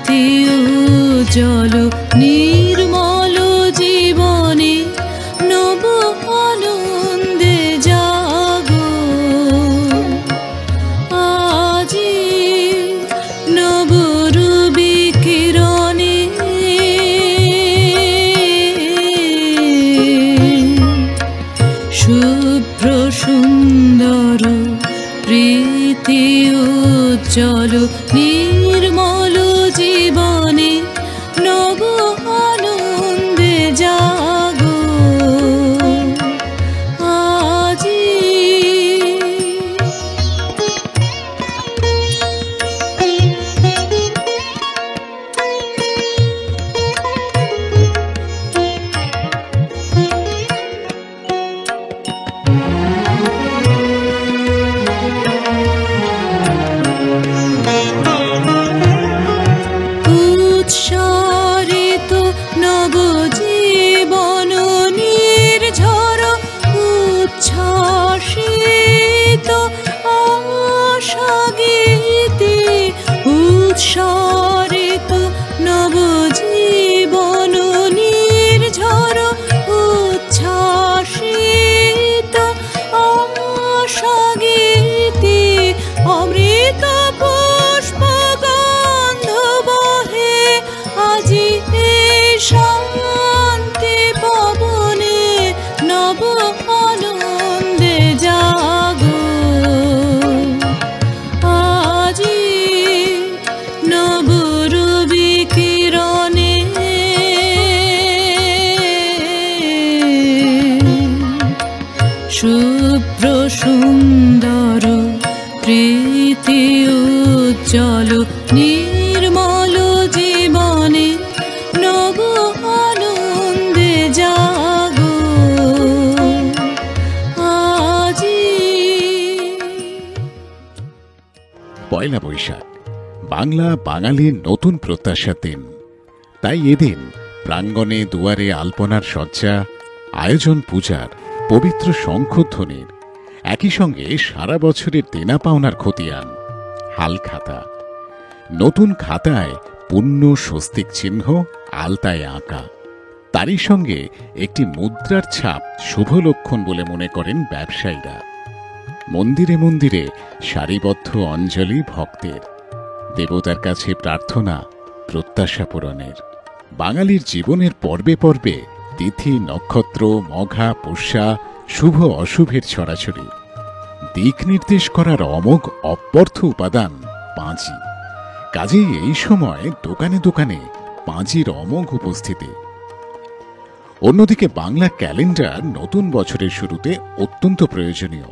প্রীতি উজ্জ্বল নির্মল জীবনে নব আনন্দে জাগো আজি নব রবি কিরণে শুভ্র সুন্দর প্রীতি উজ্জ্বল নির্মল জীবনে নব আনন্দে জাগো আজি উৎসারিত নবজীবন নির্ঝর উচ্ছ্বাসিত আশা গীতি উৎসারিত নবজীবন নির্ঝর উচ্ছ্বাসিত আশা গীতি অমৃত পুষ্প গন্ধ বহে আজি শান্তি পবনে নব আনন্দে জাগো আজি নব রবি কিরণে শুভ্র সুন্দর প্রীতি উজ্জ্বল নির্মল জীবনে নব আনন্দে জাগো আজি। পয়লা বৈশাখ বাংলা বাঙালির নতুন প্রত্যাশার দিন। তাই এদিন প্রাঙ্গণে দুয়ারে আলপনার সজ্জা, আয়োজন পূজার, পবিত্র শঙ্খধ্বনির, একই সঙ্গে সারা বছরের দেনা পাওনার খতিয়ান হালখাতা। নতুন খাতায় পুণ্য স্বস্তিক চিহ্ন আলতায় আঁকা, তারই সঙ্গে একটি মুদ্রার ছাপ শুভ লক্ষণ বলে মনে করেন ব্যবসায়ীরা। মন্দিরে মন্দিরে সারিবদ্ধ অঞ্জলি ভক্তের, দেবতার কাছে প্রার্থনা প্রত্যাশা পূরণের। বাঙালির জীবনের পর্বে পর্বে তিথি নক্ষত্র মঘা পুষ্যা শুভ অশুভের ছড়াছড়ি, দিক নির্দেশ করার অমোঘ অপর্থ উপাদান পাঁজি। কাজেই এই সময় দোকানে দোকানে পাঁজির অমোঘ উপস্থিতি। অন্যদিকে বাংলা ক্যালেন্ডার নতুন বছরের শুরুতে অত্যন্ত প্রয়োজনীয়।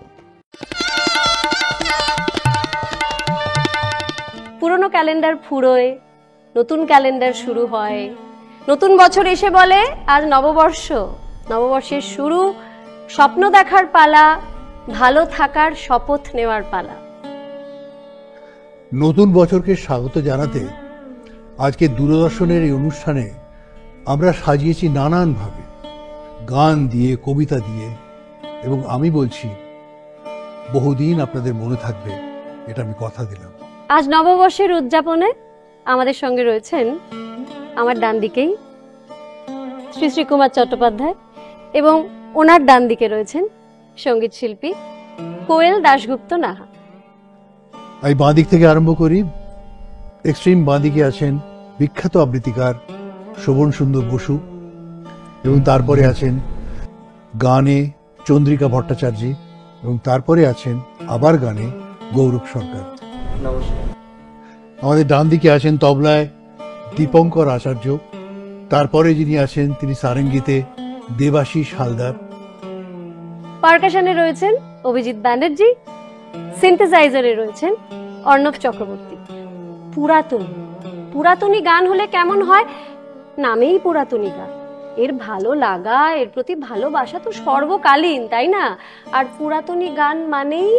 পুরনো ক্যালেন্ডার ফুরোয়, নতুন ক্যালেন্ডার শুরু হয়। নতুন বছর এসে বলে আজ নববর্ষ, নববর্ষের শুরু, স্বপ্ন দেখার পালা, ভালো থাকার শপথ নেওয়ার পালা। নতুন বছরকে স্বাগত জানাতে আজকে দূরদর্শনের এই অনুষ্ঠানে আমরা সাজিয়েছি নানানভাবে, গান দিয়ে, কবিতা দিয়ে, এবং আমি বলছি বহুদিন আপনাদের মনে থাকবে, এটা আমি কথা দিলাম। আজ নববর্ষের উদযাপনে আমাদের সঙ্গে রয়েছেন আমার ডান দিকেই শ্রী শ্রী কুমার চট্টোপাধ্যায়, এবং ওনার ডান দিকে রয়েছেন সঙ্গীত শিল্পী কোয়েল দাশগুপ্ত নাহা। এই বাঁ দিক থেকে আরম্ভ করি। এক্সট্রিম বাঁ দিকে আছেন বিখ্যাত আবৃত্তিকার শোভন সুন্দর বসু, এবং তারপরে আছেন গানে চন্দ্রিকা ভট্টাচার্য, এবং তারপরে আছেন আবার গানে গৌরব সরকার। আমাদের ডান দিকে আছেন তবলায় দীপঙ্কর আচার্য, তারপরে যিনি আছেন তিনি সারেঙ্গিতে দেবাশিস হালদার। পারকাশনে রয়েছেন অভিজিৎ ব্যানার্জি, সিনথেসাইজারে রয়েছেন অর্ণব চক্রবর্তী। পুরাতনী গান হলে কেমন হয়? নামেই পুরাতনী গান, এর ভালো লাগা, এর প্রতি ভালোবাসা তো সর্বকালীন, তাই না? আর পুরাতনী গান মানেই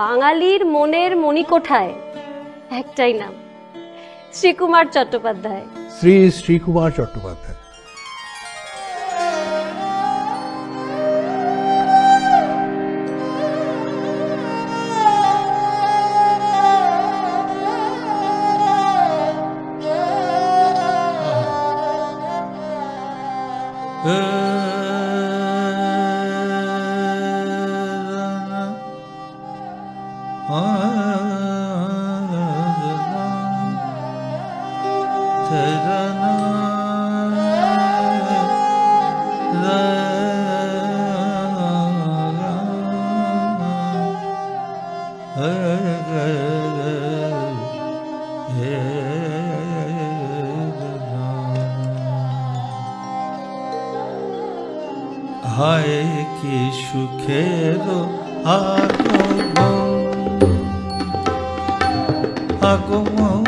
বাঙালির মনের মণিকোঠায় একটাই নাম, শ্রীকুমার চট্টোপাধ্যায়। শ্রীকুমার চট্টোপাধ্যায়। হায় কি সুখের আগমন, আগমন,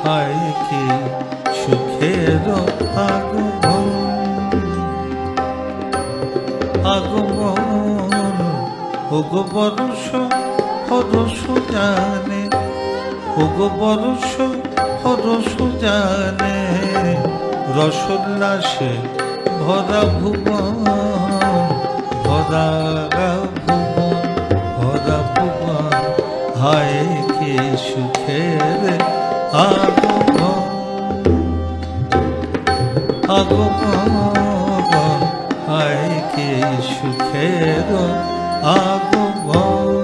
হায় কি সুখের আগমন, আগমন, ওগো বরষ হরষ জানে, ওগো বরষ হরষ জানে, রসোল্লাসে ভরা ভুবন, ভরা ভুবন, ভরা ভুবন, হায় কি সুখের আগমন, আগমন, হায় কি সুখের আগমন।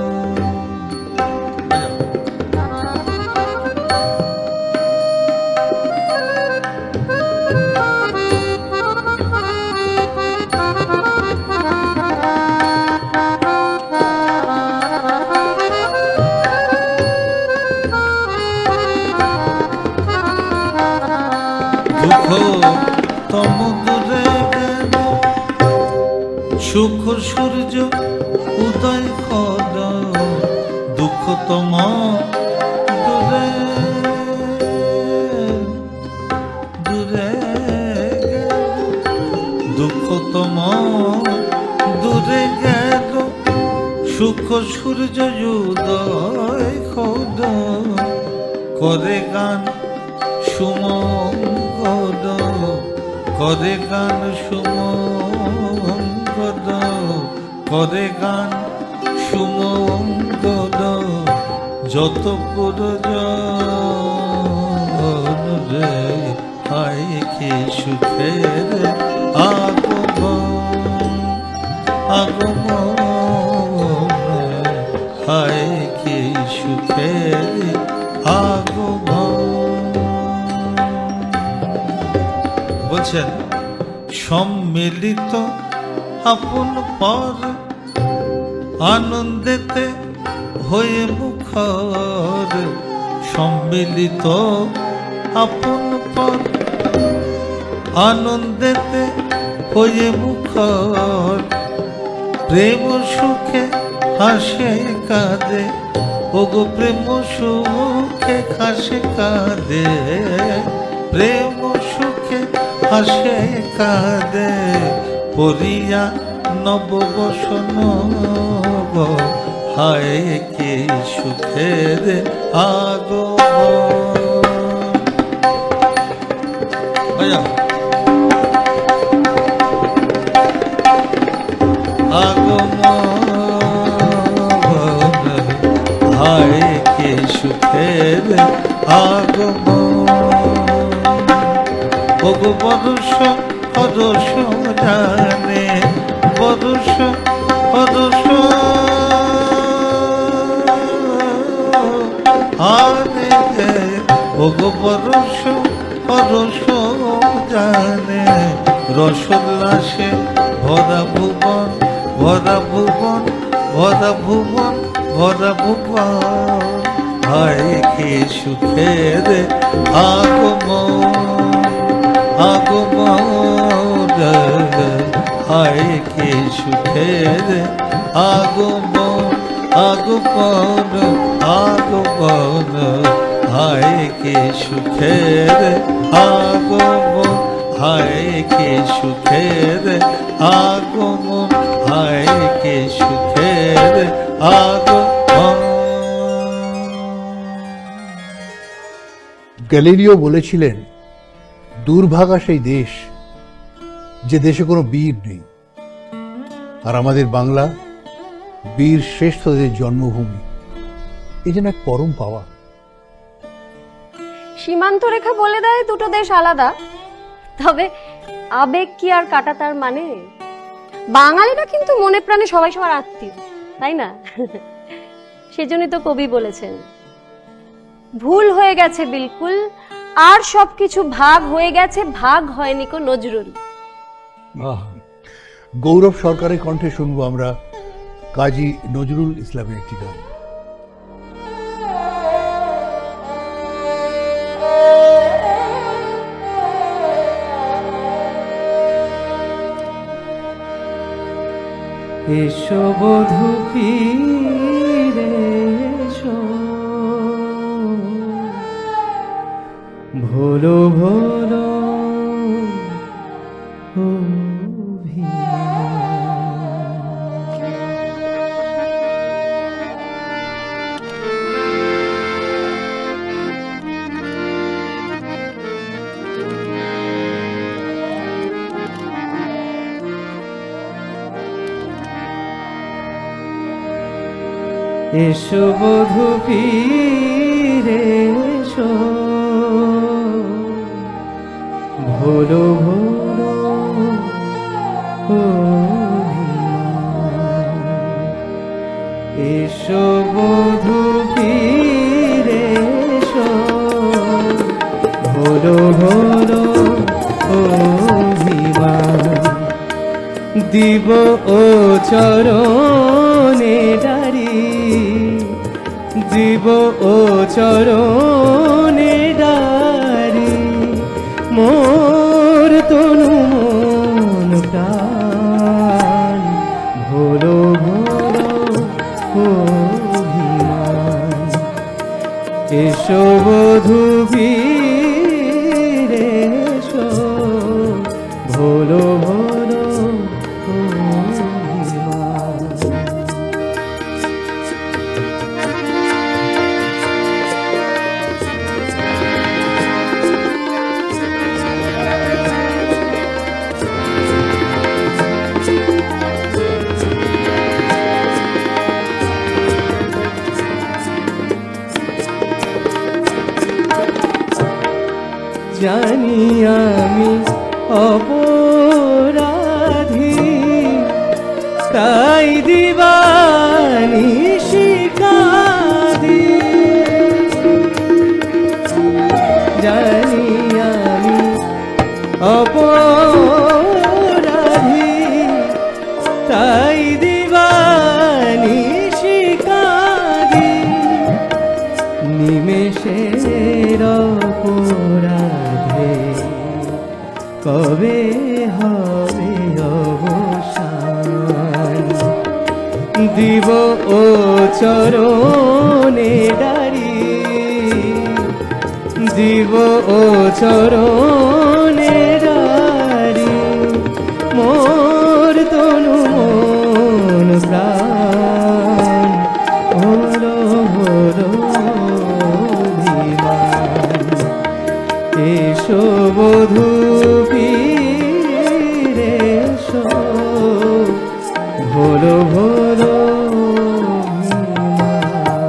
দুঃখ তম দূরে গেল, সুখ সূর্য উদয় কর, দুঃখ তম দূরে দূরে গেল, দুঃখ তম দূরে গেল, সুখ সূর্য উদয় কর, করে গান সুমঙ্গল, করে গান সুমঙ্গল, করে গান সুমঙ্গল, যত পুরজন রে, হায় কি সুখের আগমন, আগমন, হায় কি সুখের আগমন। বলছেন সম্মিলিত আপন পর, আনন্দেতে হয়ে মুখর, সম্মিলিত আপন পর, আনন্দেতে হয়ে মুখর, প্রেম সুখে হাসে কাঁদে, ওগো প্রেম সুখে হাসে কাঁদে, প্রেম সুখে হাসে কাঁদে, পরিয়া নববসন, হায় কি সুখের আগমন। আগমন, হায় কি সুখের আগমন, ওগো বরষ হরষ জানে, বরষ হরষ আনে, ওগো বরষ হরষ জানে, রসোল্লাসে ভরা ভুবন, ভরা ভুবন, ভরা ভুবন, ভরা ভুবন, হায় কি সুখের আগমন, আগমন, হায় কি সুখের আগমন, আগমন, আগমন, হায় কি সুখের আগমন, হায় কি সুখের আগমন, হায় কি সুখের আগমন। গ্যালিলিও বলেছিলেন, দুর্ভাগা সেই দেশ যে দেশে কোনো বীর নেই, আর আমাদের বাংলা বীর শ্রেষ্ঠদের জন্মভূমি, এই যেন এক পরম পাওয়া। সীমান্ত রেখা বলে দেয় দুটো দেশ আলাদা, তবে আবেগ কি আর কাটা তার মানে? বাঙালিরা কিন্তু মনে প্রাণে সবাই সবার আত্মীয়, তাই না? সেজন্যই তো কবি বলেছেন, ভুল হয়ে গেছে বিলকুল, আর সবকিছু ভাগ হয়ে গেছে, ভাগ হয়নি কো নজরুল। গৌরব সরকারের কণ্ঠে শুনবো আমরা কাজী নজরুল ইসলামের একটি গান। এসো বধূ ফিরে এসো, ভোলো ভোলো এসো বধূ ফিরে এসো, ভোলো ভোলো এসো বধূ ফিরে এসো, ভোলো ভোলো অভিমান, দিব ও চরণে ডারি, দিব ও চরণে ডারি, মোর তনু মন প্রাণ, ভোলো ভোলো অভিমান। এসো বধূ ফিরে এসো, ভোলো ভোলো অভিমান। জানি আমি অপরাধী, তাই দিবানি শিকাদি, জানি আমি অপরাধী, তাই দিবানি শিকাদি, নিমেষের অপরাধে কবে হবে অবসান, দিব ও চরণে ডারি, দিব ও চরণে ডারি, মোর তনু মন প্রাণ, হলো হলো অভিমান। এসো বধূ ফিরে এসো, ভোলো ভোলো অভিমান।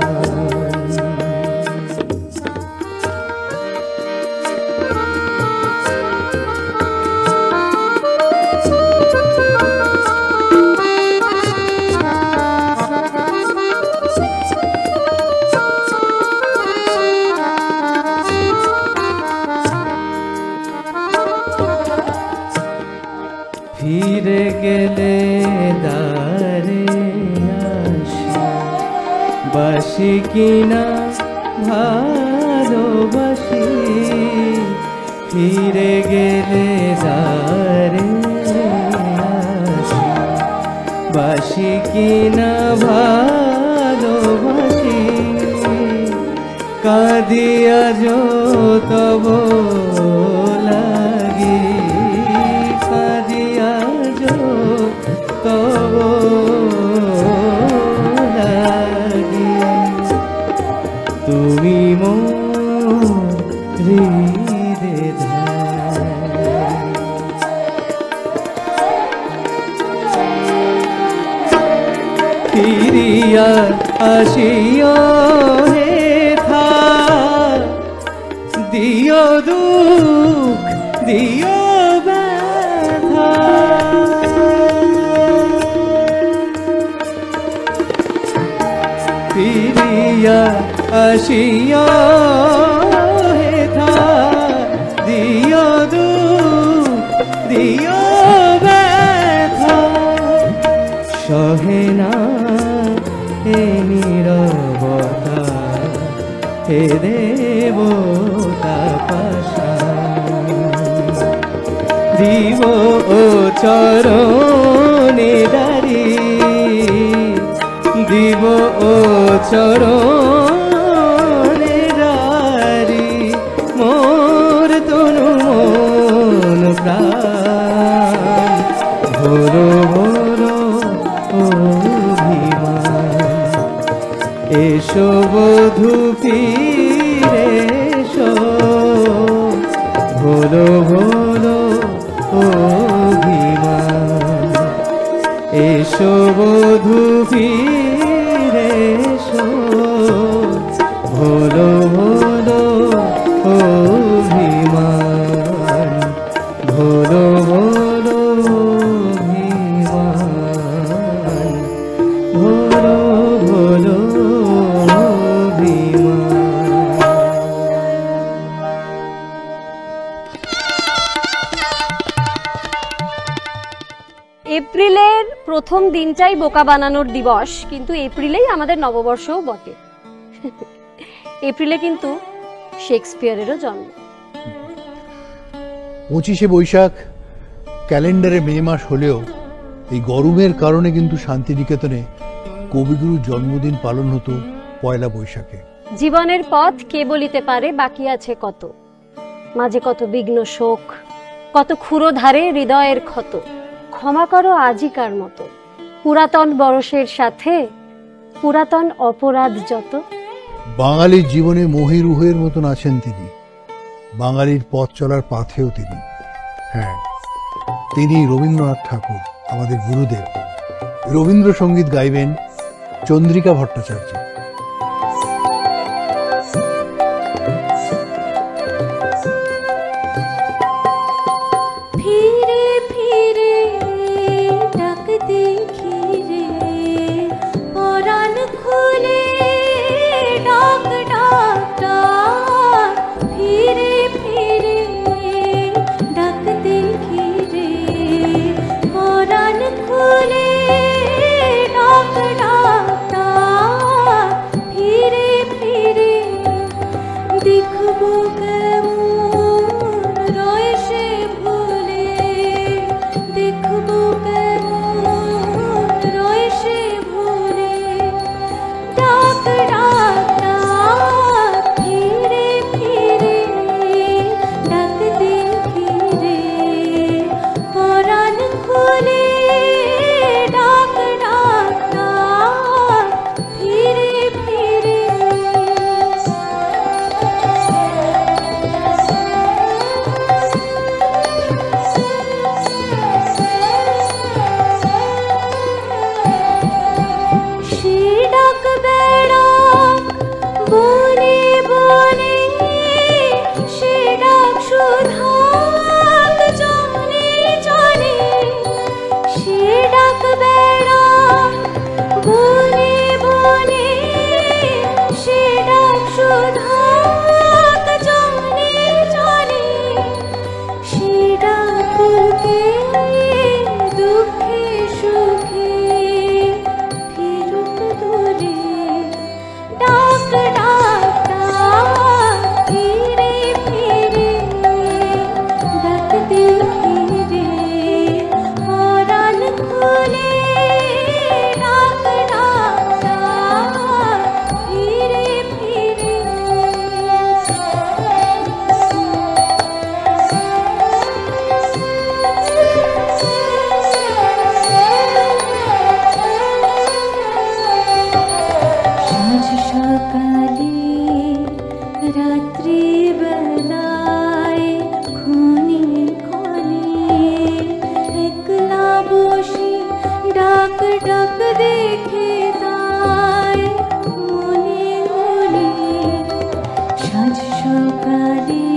ফিরে গেলে দারে আসি, বাসি কিনা ভালোবাসি, ফিরে গেলে দারে আসি, বাসি কিনা ভালোবাসি, কাঁদিয়া যো তব লাগি, কাঁদিয়া যো তব লাগি, তুমি মোর হৃদে ফিরিয়া আসিও হে থা, দিও দুঃখ দিও আসিয়া হেথা দিও দিও ব্যথা সহে না হে নীরবতা হে দেবতা পাশান দিব ও চরণে দাঁড়ি দিব ও চরণে দাঁড়ি মোর তনু মন প্রাণ ভোলো ভোলো অভিমান এসো বধূ ফিরে এসো ভোলো ভোলো অভিমান এসো বধূ ফিরে এসো ভোলো ভোলো অভিমান ভোলো ভোলো অভিমান ভোলো ভোলো অভিমান। এপ্রিলের প্রথম দিনটাই বোকা বানানোর দিবস, কিন্তু এপ্রিলেই আমাদের নববর্ষও বটে। এপ্রিলে কিন্তু শেক্সপিয়ারেরও জন্ম। 25শে বৈশাখ ক্যালেন্ডারে মে মাস হলেও এই গরমের কারণে কিন্তু শান্তিনিকেতনে কবিগুরুর জন্মদিন পালন হতো পয়লা বৈশাখে। জীবনের পথ কে বলিতে পারে বাকি আছে কত, মাঝে কত বিঘ্ন শোক, কত ক্ষুরো ধারে হৃদয়ের ক্ষত, ক্ষমা করো আজিকার মতো, পুরাতন বরষের সাথে পুরাতন অপরাধ যত। বাঙালির জীবনে মহিরুহের মতন আছেন তিনি, বাঙালির পথ চলার পাথেও তিনি। হ্যাঁ, তিনি রবীন্দ্রনাথ ঠাকুর, আমাদের গুরুদেব। রবীন্দ্রসঙ্গীত গাইবেন চন্দ্রিকা ভট্টাচার্য। ফিরে ফিরে ডাকতে ঘিরে পরাণ খুলে ডাক ডাক ডাক, ফিরে ফিরে ডাকতে ঘিরে পরাণ খুলে ডাক ডাক ডাক, ফিরে ফিরে দেখবো কেমন রয় সে ভুলে, দেখবো কেমন রয় সে ভুলে, ডাক ডাক ডাক, ফিরে ফিরে ডাকতে ঘিরে পরাণ খুলে ডাক ডাক ডাক, ফিরে ফিরে। সে ডাক বেড়াক বনে বনে, সে ডাক সুধাক জনে জনে, সে ডাক বেড়াক বনে বনে, সে ডাক সুধাক জনে জনে, সে ডাককে দুঃখে সুখে ফিরুক দূরে, ডাক ডাক ডাক, ফিরে ফিরে ডাকতে ঘিরে পরাণ খুলে ডাক ডাক ডাক, ফিরে ফিরে। সাঁঝ সকালে রাত্রি বেলায় ক্ষণে ক্ষণে একলা বসে ডাক ডাক দেখে তাই মনে মনে, সাঁঝ সকালে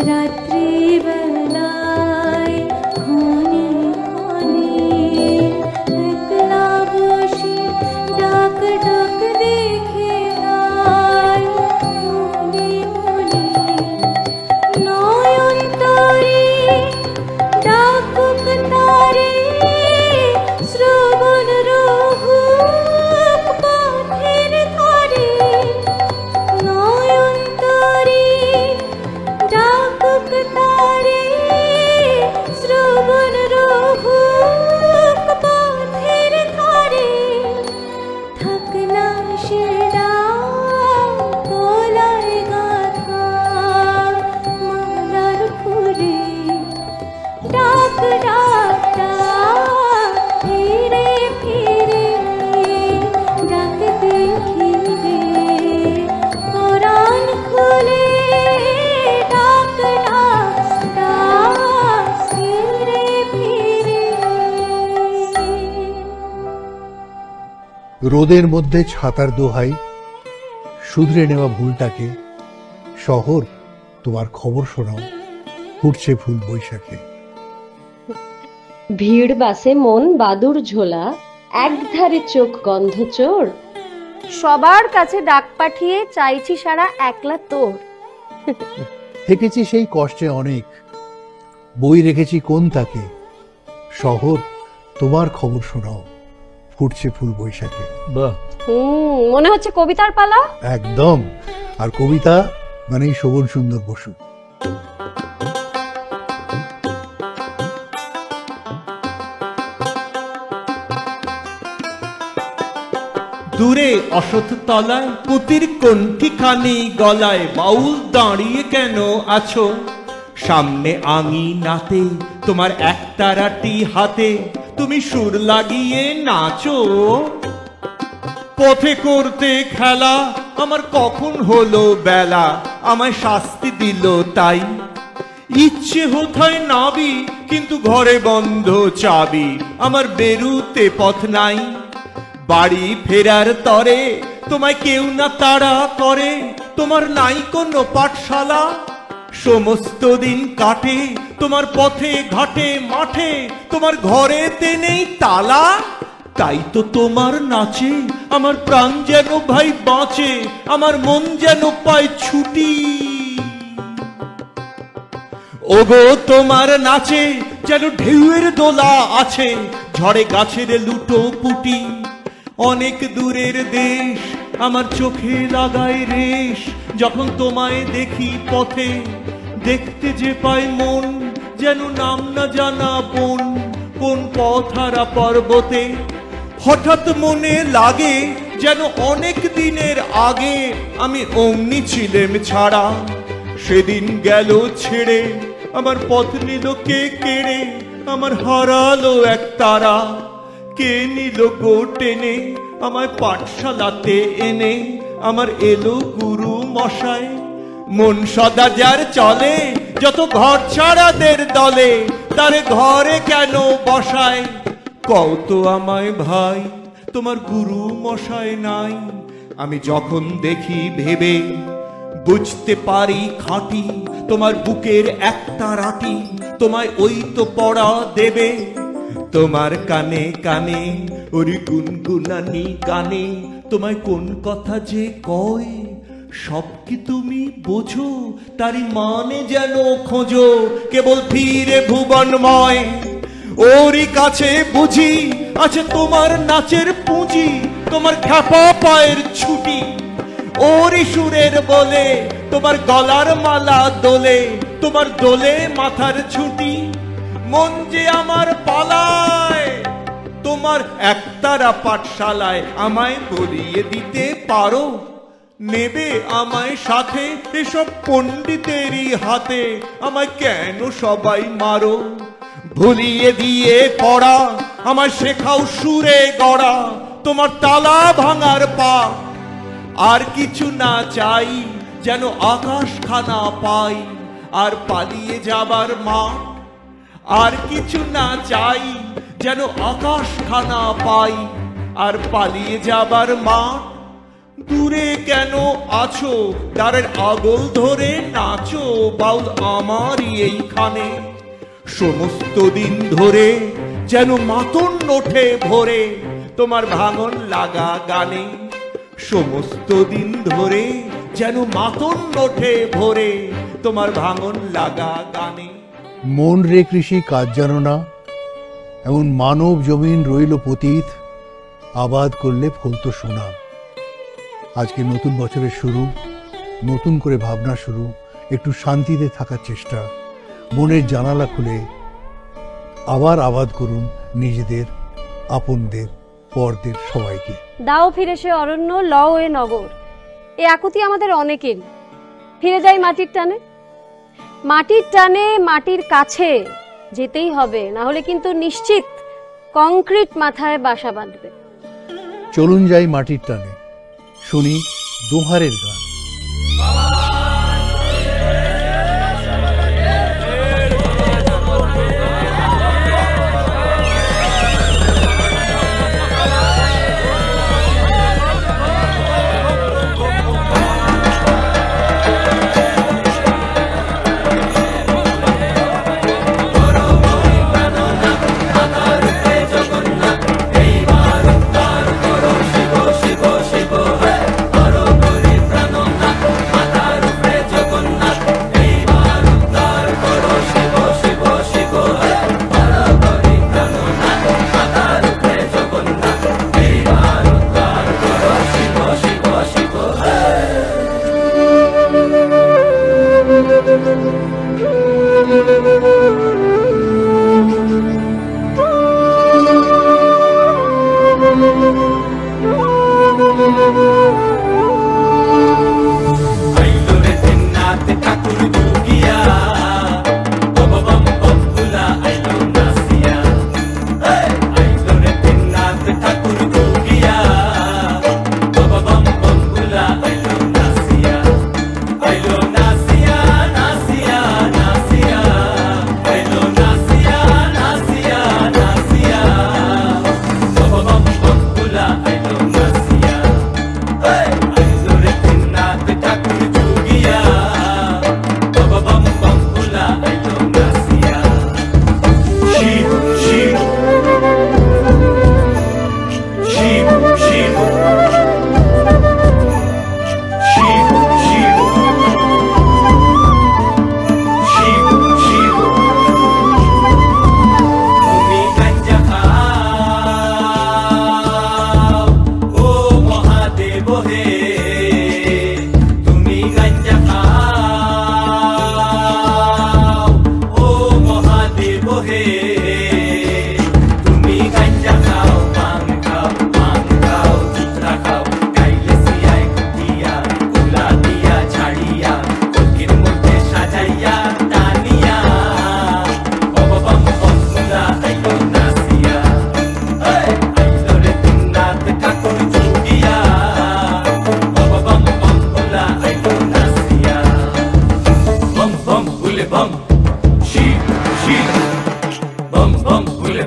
রাত্রি বেলায় ক্ষণে ক্ষণে একলা বসে ডাক ডাক দেখে তাই রোদের মধ্যে ছাতার দোহাই, শুধরে নেওয়া ভুলটাকে, শহর তোমার খবর শোনাও, ফুটছে ফুল বৈশাখে। ভিড় বাসে মন বাদুর ঝোলা, একধারে চোখ গন্ধ চোর, সবার কাছে ডাক পাঠিয়ে চাইছি সারা একলা তোর। থেকেছি সেই কষ্টে অনেক, বই রেখেছি কোন তাকে, শহর তোমার খবর শোনাও, ফুটছে ফুল বৈশাখে। বাহ, মনে হচ্ছে কবিতার পালা। একদম। আর কবিতা মানেই শোভন সুন্দর বসু। দূরে অসৎ তলায় পুতির কণ্ঠিখানি গলায়, বাউল দাঁড়িয়ে কেন আছো? সামনে আঙিনাতে তোমার একতারাটি হাতে, তুমি সুর লাগিয়ে নাচো। পথে করতে খেলা আমার কখন হলো বেলা, আমায় শাস্তি দিল তাই। ইচ্ছে হোথায় নাবি কিন্তু ঘরে বন্ধ চাবি, আমার বেরুতে পথ নাই। বাড়ি ফেরার তরে তোমায় কেউ না তাড়া করে, তোমার নাই কোনো পাঠশালা। সমস্ত দিন কাটে তোমার পথে ঘাটে মাঠে, তোমার ঘরেতে নেই তালা। তাই তো তোমার নাচে আমার প্রাণ যেন ভাই বাঁচে, আমার মন যেন পায় ছুটি। ওগো তোমার নাচে যেন ঢেউয়ের দোলা আছে, ঝড়ে গাছের লুটো পুটি। অনেক দূরের দেশ আমার চোখে লাগায় রেশ, যখন তোমায় দেখি পথে। দেখতে যে পাই মন যেন নাম না জানা বন, কোন পথহারা পর্বতে। হঠাৎ মনে লাগে যেন অনেক দিনের আগে আমি অমনি ছিলেম ছাড়া। সেদিন গেল ছেড়ে আমার পথ নিল কে কেড়ে, আমার হারালো এক তারা। কে নিল গো টেনে আমায় পাঠশালাতে এনে, আমার এলো গুরু মশাই। মন সদা যার চলে যত ঘর ছাড়াদের দলে, তারে ঘরে কেন বসায়? কও তো আমায় ভাই তোমার গুরু মশাই নাই? আমি যখন দেখি ভেবে বুঝতে পারি খাঁটি, তোমার বুকের একটা রাটি তোমায় ওই তো পড়া দেবে। তোমার কানে কানে ওরি গুনগুনানি গানে, তোমায় কোন কথা যে কয় সব কি তুমি বোঝো? তারি মানে যেন খোঁজো কেবল ফিরে ভুবনময়। ওরই কাছে বুঝি আছে তোমার নাচের পুঁজি, তোমার খ্যাপা পায়ের ছুটি। ওরই সুরের বলে তোমার গলার মালা দোলে, তোমার দোলে মাথার ছুটি। মন যে আমার পালায় তোমার একতারা পাঠশালায়, আমায় বলিয়ে দিতে পারো? নেবে আমায় সাথে এসব পণ্ডিতেরই হাতে, আমায় কেন সবাই মারো? ভুলিয়ে দিয়ে পড়া আমায় শেখাও সুরে গড়া, তোমার তালা ভাঙার পা। আর কিছু না চাই যেন আকাশ খানা পাই, আর পালিয়ে যাবার মাঠ। আর কিছু না চাই যেন আকাশ খানা পাই, আর পালিয়ে যাবার মাঠ। দূরে কেন আছো দ্বারের আগল ধরে নাচো, বাউল আমারই এইখানে। সমস্ত দিন ধরে যেন মাতন ওঠে ভোরে, তোমার ভাঙন লাগা গানে। সমস্ত দিন ধরে যেন মাতন ওঠে ভোরে, তোমার ভাঙন লাগা গানে। মন রে কৃষি কাজ জানো না, এমন মানব জমিন রইল পতিত, আবাদ করলে ফলতো সোনা। আজকে নতুন বছরের শুরু, নতুন করে ভাবনা শুরু, একটু শান্তিতে থাকার চেষ্টা। মনের জানালা খুলে আবার আবাদ করুন নিজেদের, আপনদের, পরদের, সবাইকে। দাও ফিরে সে অরণ্য, লও এ নগর। এ আকুতি আমাদের অনেকের। ফিরে যাই মাটির টানে, মাটির টানে, মাটির কাছে যেতেই হবে, না হলে কিন্তু নিশ্চিত কংক্রিট মাথায় বাসা বাঁধবে। চলুন যাই মাটির টানে, শুনি দোহারের গান।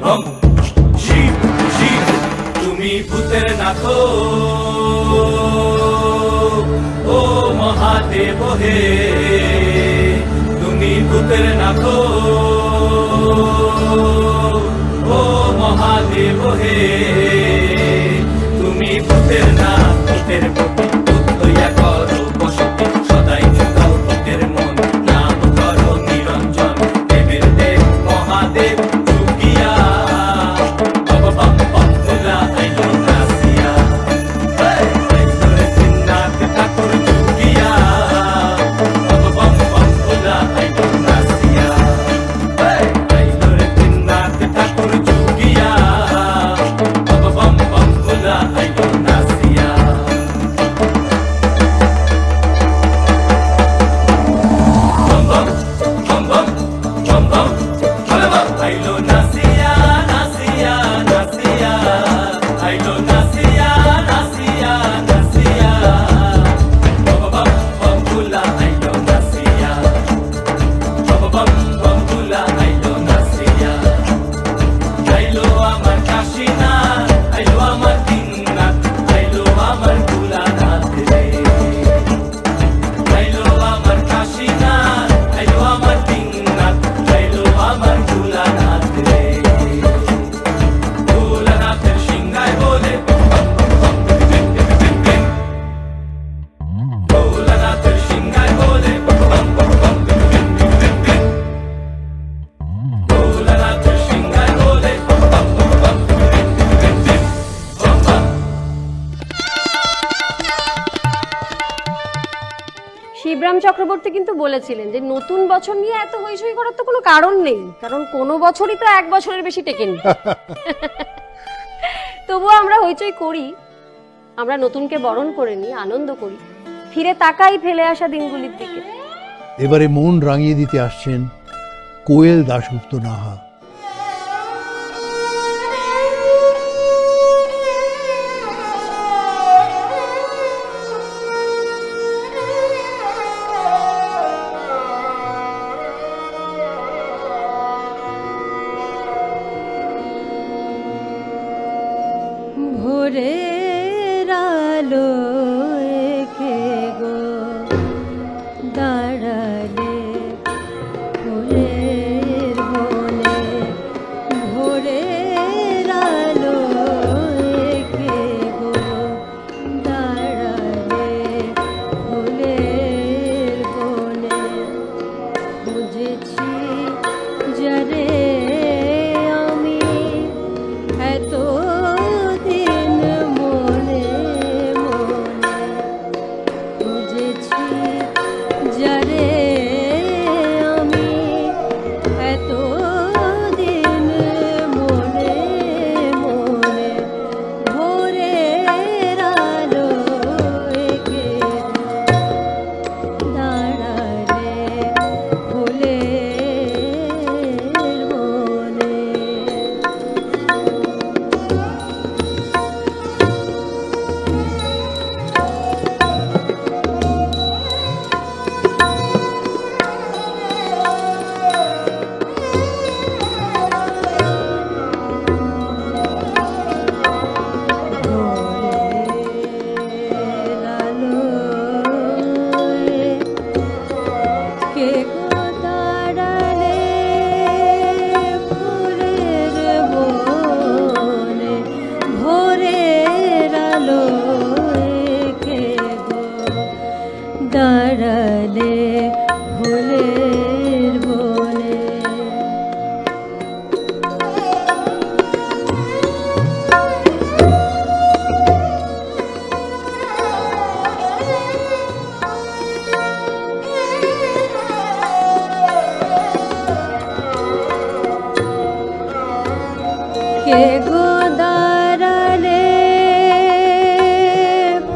বম শিব শিব তুমি ভূতের নাথ ও মহাদেব হে তুমি ভূতের নাথ ও মহাদেব হে তুমি ভূতের নাথ ভূতের পতি ভূত লইয়া করো বসতি সদাই জুগাও ভূতের মন নাম করো নিরঞ্জন দেবের দেব মহাদেব যুগিয়া বাবা বাম বাম ভোলা আইলো নাসিয়া আইলো রে তিননাথ ঠাকুর যুগিয়া বাবা বাম বাম ভোলা আইলো নাসিয়া আইলো রে তিননাথ ঠাকুর যুগিয়া বাবা বাম বাম ভোলা আইলো নাসিয়া bum bum bum bum bum bum bum bum ailo nasiya nasiya nasiya ailo nasiya nasiya nasiya bum bum bum bula ailo nasiya bum bum bum bula ailo nasiya ailo amar kashina ailo amar dinna ailo amar bula nathre আইলো আমার কাশীনা আইলো আমার দিননাথ আইলো আমার ভোলানাথ রে ভোলানাথের সিংহায় বলে ভোলানাথের সিংহায় বলে ভোলানাথের সিংহায় বলে শিবরাম চক্রবর্তী কিন্তু বলেছিলেন যে নতুন বছর নিয়ে এত হইচই করার তো কোনো কারণ নেই, কারণ কোনো বছরই তো এক বছরের বেশি টেকেনি। তবুও আমরা হইচই করি, আমরা নতুনকে বরণ করে নিই, আনন্দ করি, ফিরে তাকাই ফেলে আসা দিনগুলির দিকে। এবারে মন রাঙিয়ে দিতে আসছেন কোয়েল দাশগুপ্ত নাহা। ভোরের আলো একে গো দাঁড়ালে ফুলের বনে, ভোরের আলো একে গো দাঁড়ালে ফুলের বনে, বুঝেছি যারে আমি এত দাঁড়ালে ফুলের বনে। কে গো দাঁড়ালে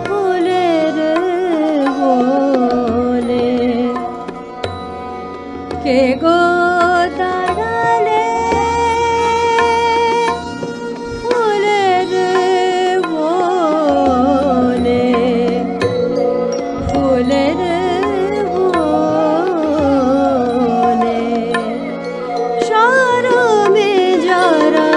ফুলের বনে, কে গো দাঁড়ালে ফুলের বনে, ফুলের বনে, সরমে যারা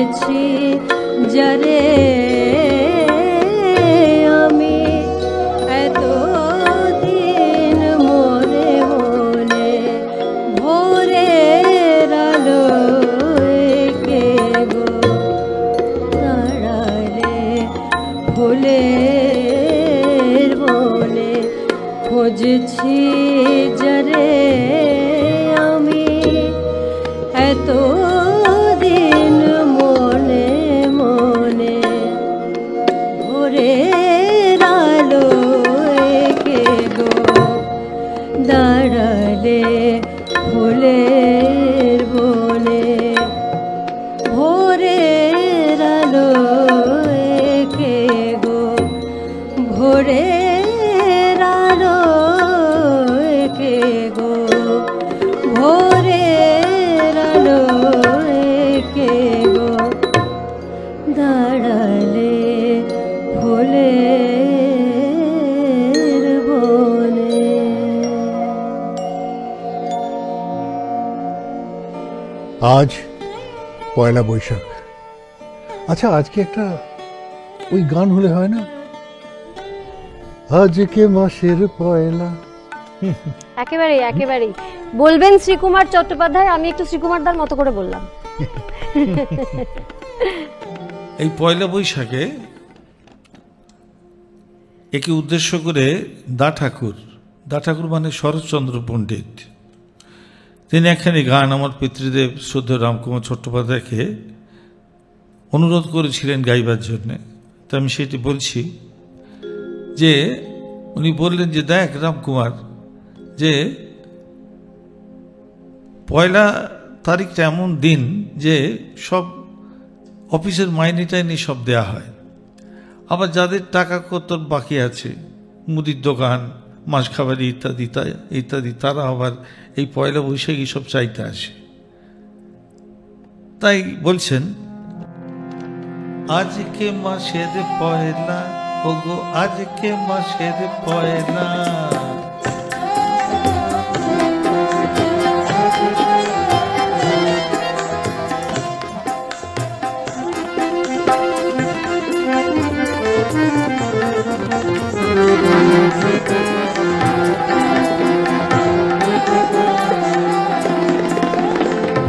খুঁজছি যারে আমি এত দিন মনে মনে ভোরের আলো কে গো দাঁড়ালে ফুলের বনে খুঁজছি যারে আমি এত দিন মনে মনে ভোরের আলো কে গো দাঁড়ালে ফুলের বনে ভোরের আলো কে গো ভোরের আলো কে গো ভোরের আলো কে গো দাঁড়ালে ফুলের বনে। আজ পয়লা বৈশাখ। আচ্ছা, আজকে একটা ওই গান হলে হয় না, আজকে মাসের পয়লা। একেবারেই একেবারেই বলবেন শ্রীকুমার চট্টোপাধ্যায়, আমি একটু শ্রীকুমারদার মতো করে বললাম। এই পয়লা বৈশাখে একে উদ্দেশ্য করে দা ঠাকুর মানে শরৎচন্দ্র পণ্ডিত, তিনি একখানি গান আমার পিতৃদেব শ্রদ্ধেয় রামকুমার চট্টোপাধ্যায়কে অনুরোধ করেছিলেন গাইবার জন্যে। তো আমি সেটি বলছি যে উনি বললেন যে দেখ রামকুমার, যে পয়লা তারিখটা এমন দিন যে সব অফিসের মাইনে টাইনে সব দেয়া হয়, আবার যাদের টাকা কত বাকি আছে, মুদির দোকান, মাছ খাবারি ইত্যাদি ইত্যাদি, তারা আবার এই পয়লা বৈশাখী সব চাইতে আসে। তাই বলছেন, আজকে মাসের পয়লা, ওগো আজকে মাসের পয়লা,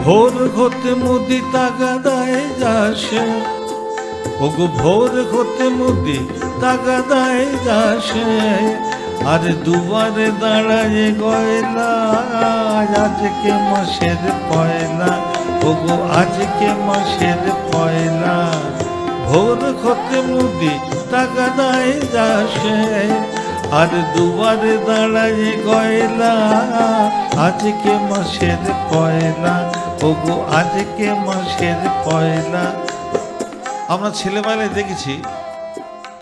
ভোর হতে মুদি তাগাদায় যাসে, ওগো ভোর হতে মুদি তাগাদায় যাসে, আর দুবারে দাঁড়ায় গয়লা, আজকে মাসের পয়লা, ওগো আজকে মাসের পয়লা, ভোর হতে মুদি তাগাদায় যাসে, আর দুবারে দাঁড়ায় গয়লা, আজকে মাসের পয়লা, ওগো আজকে মাসের পয়লা। আমরা ছেলেবেলায় দেখেছি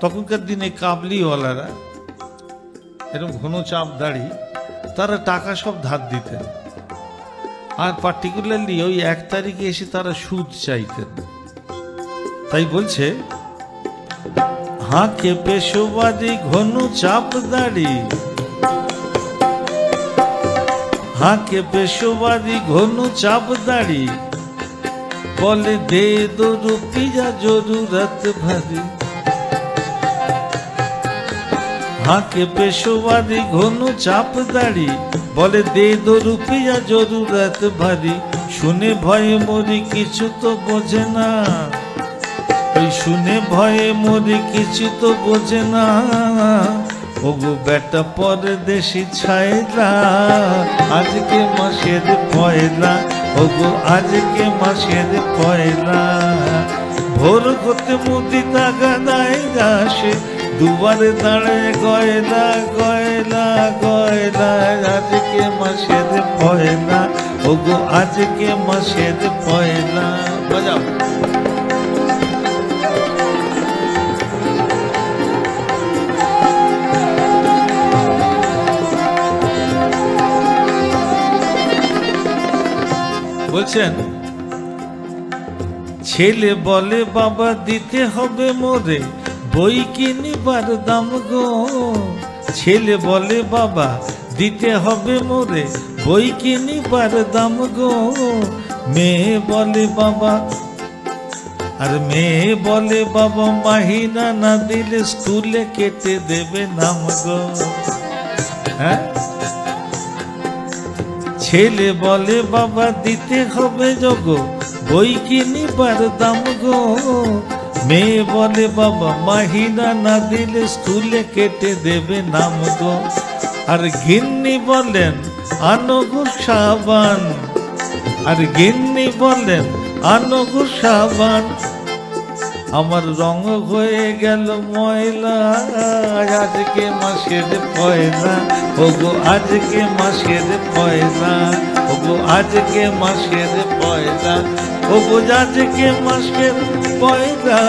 তখনকার দিনে কাবলিওয়ালারা এরকম ঘন চাপ দাড়ি, তারা টাকা সব ধার দিতেন, আর পার্টিকুলারলি ওই 1 তারিখে এসে তারা সুদ চাইতেন। তাই বলছে, হাঁকে পেশোবাদী ঘন চাপ দাড়ি, হাঁকে পেশোবাদী ঘন চাপ দাড়ি, বলে দে 2 রুপিয়া জরুরত ভারী, হাঁকে পেশোবাদী ঘন চাপ দাড়ি, বলে দে 2 রুপিয়া জরুরত ভারী, শুনে ভয়ে মরি কিছু তো বোঝে না, ওই শুনে ভয়ে মরি কিছু তো বোঝে না, ওগো বেটা পরদেশি ছাইলা, আজকে মাসের পয়লা, ওগো আজকে মাসের পয়লা, ভোর হতে মুদি তাগাদায় যাসে, দুবারে দাঁড়ায় গয়লা গয়লা গয়লা, আজকে মাসের পয়লা, ওগো আজকে মাসের পয়লা। বাজাও। বলছেন, ছেলে বলে বাবা দিতে হবে মোরে বই কিনিবার দাম গো, ছেলে বলে বাবা দিতে হবে মোরে বই কিনিবার দাম গো, মেয়ে বলে বাবা আর মেয়ে বলে বাবা মাহিনা না দিলে স্কুলে কেটে দেবে নাম গো। হ্যাঁ, ছেলে বলে বাবা দিতে হবে যোগ বই কিনিবার দাম গো। মেয়ে বলে বাবা মাহিনা না দিলে স্কুলে কেটে দেবে নাম গো। আর গিন্নি বলেন আনো গো সাবান, আর গিন্নি বলেন আনো গো সাবান। আমার রং হয়ে গেল ময়লা, আজকে মাসের পয়লা, ওগো আজকে মাসের পয়লা, ওগো আজকে মাসের পয়লা, ওগো আজকে মাসের পয়লা,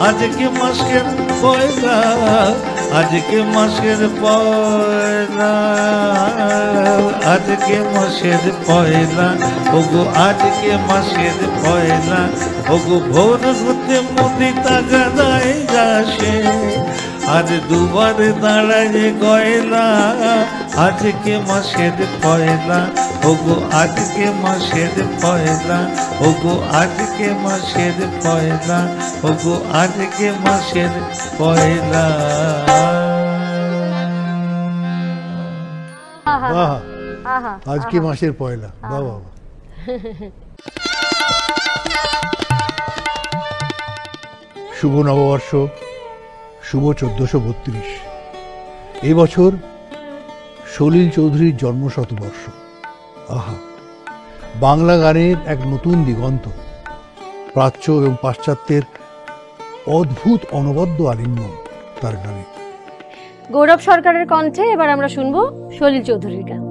আজকে মাসের পয়লা, আজকে মাসের পয়লা, আজকে মাসের পয়লা, ওগো আজকে মাসের পয়লা, ওগো ভোর হতে মুদি তাগাদায় যাসে, আর দুবার দাঁড়ায় গয়লা, আজকে মাসের পয়লা, ওগো আজকে মাসের পয়লা, ওগো আজকে মাসের পয়লা, ওগো আজকে মাসের পয়লা। আহা বাহ, আহা আজকে মাসের পয়লা, বাহ বাহ। শুভ নববর্ষ, শুভ 1432। এই বছর সলিল চৌধুরীর জন্ম শতবর্ষ। আহা, বাংলা গানের এক নতুন দিগন্ত, প্রাচ্য এবং পাশ্চাত্যের অদ্ভুত অনবদ্য আলিঙ্গন তার গানে। গৌরব সরকারের কণ্ঠে এবার আমরা শুনবো সলিল চৌধুরীর গান।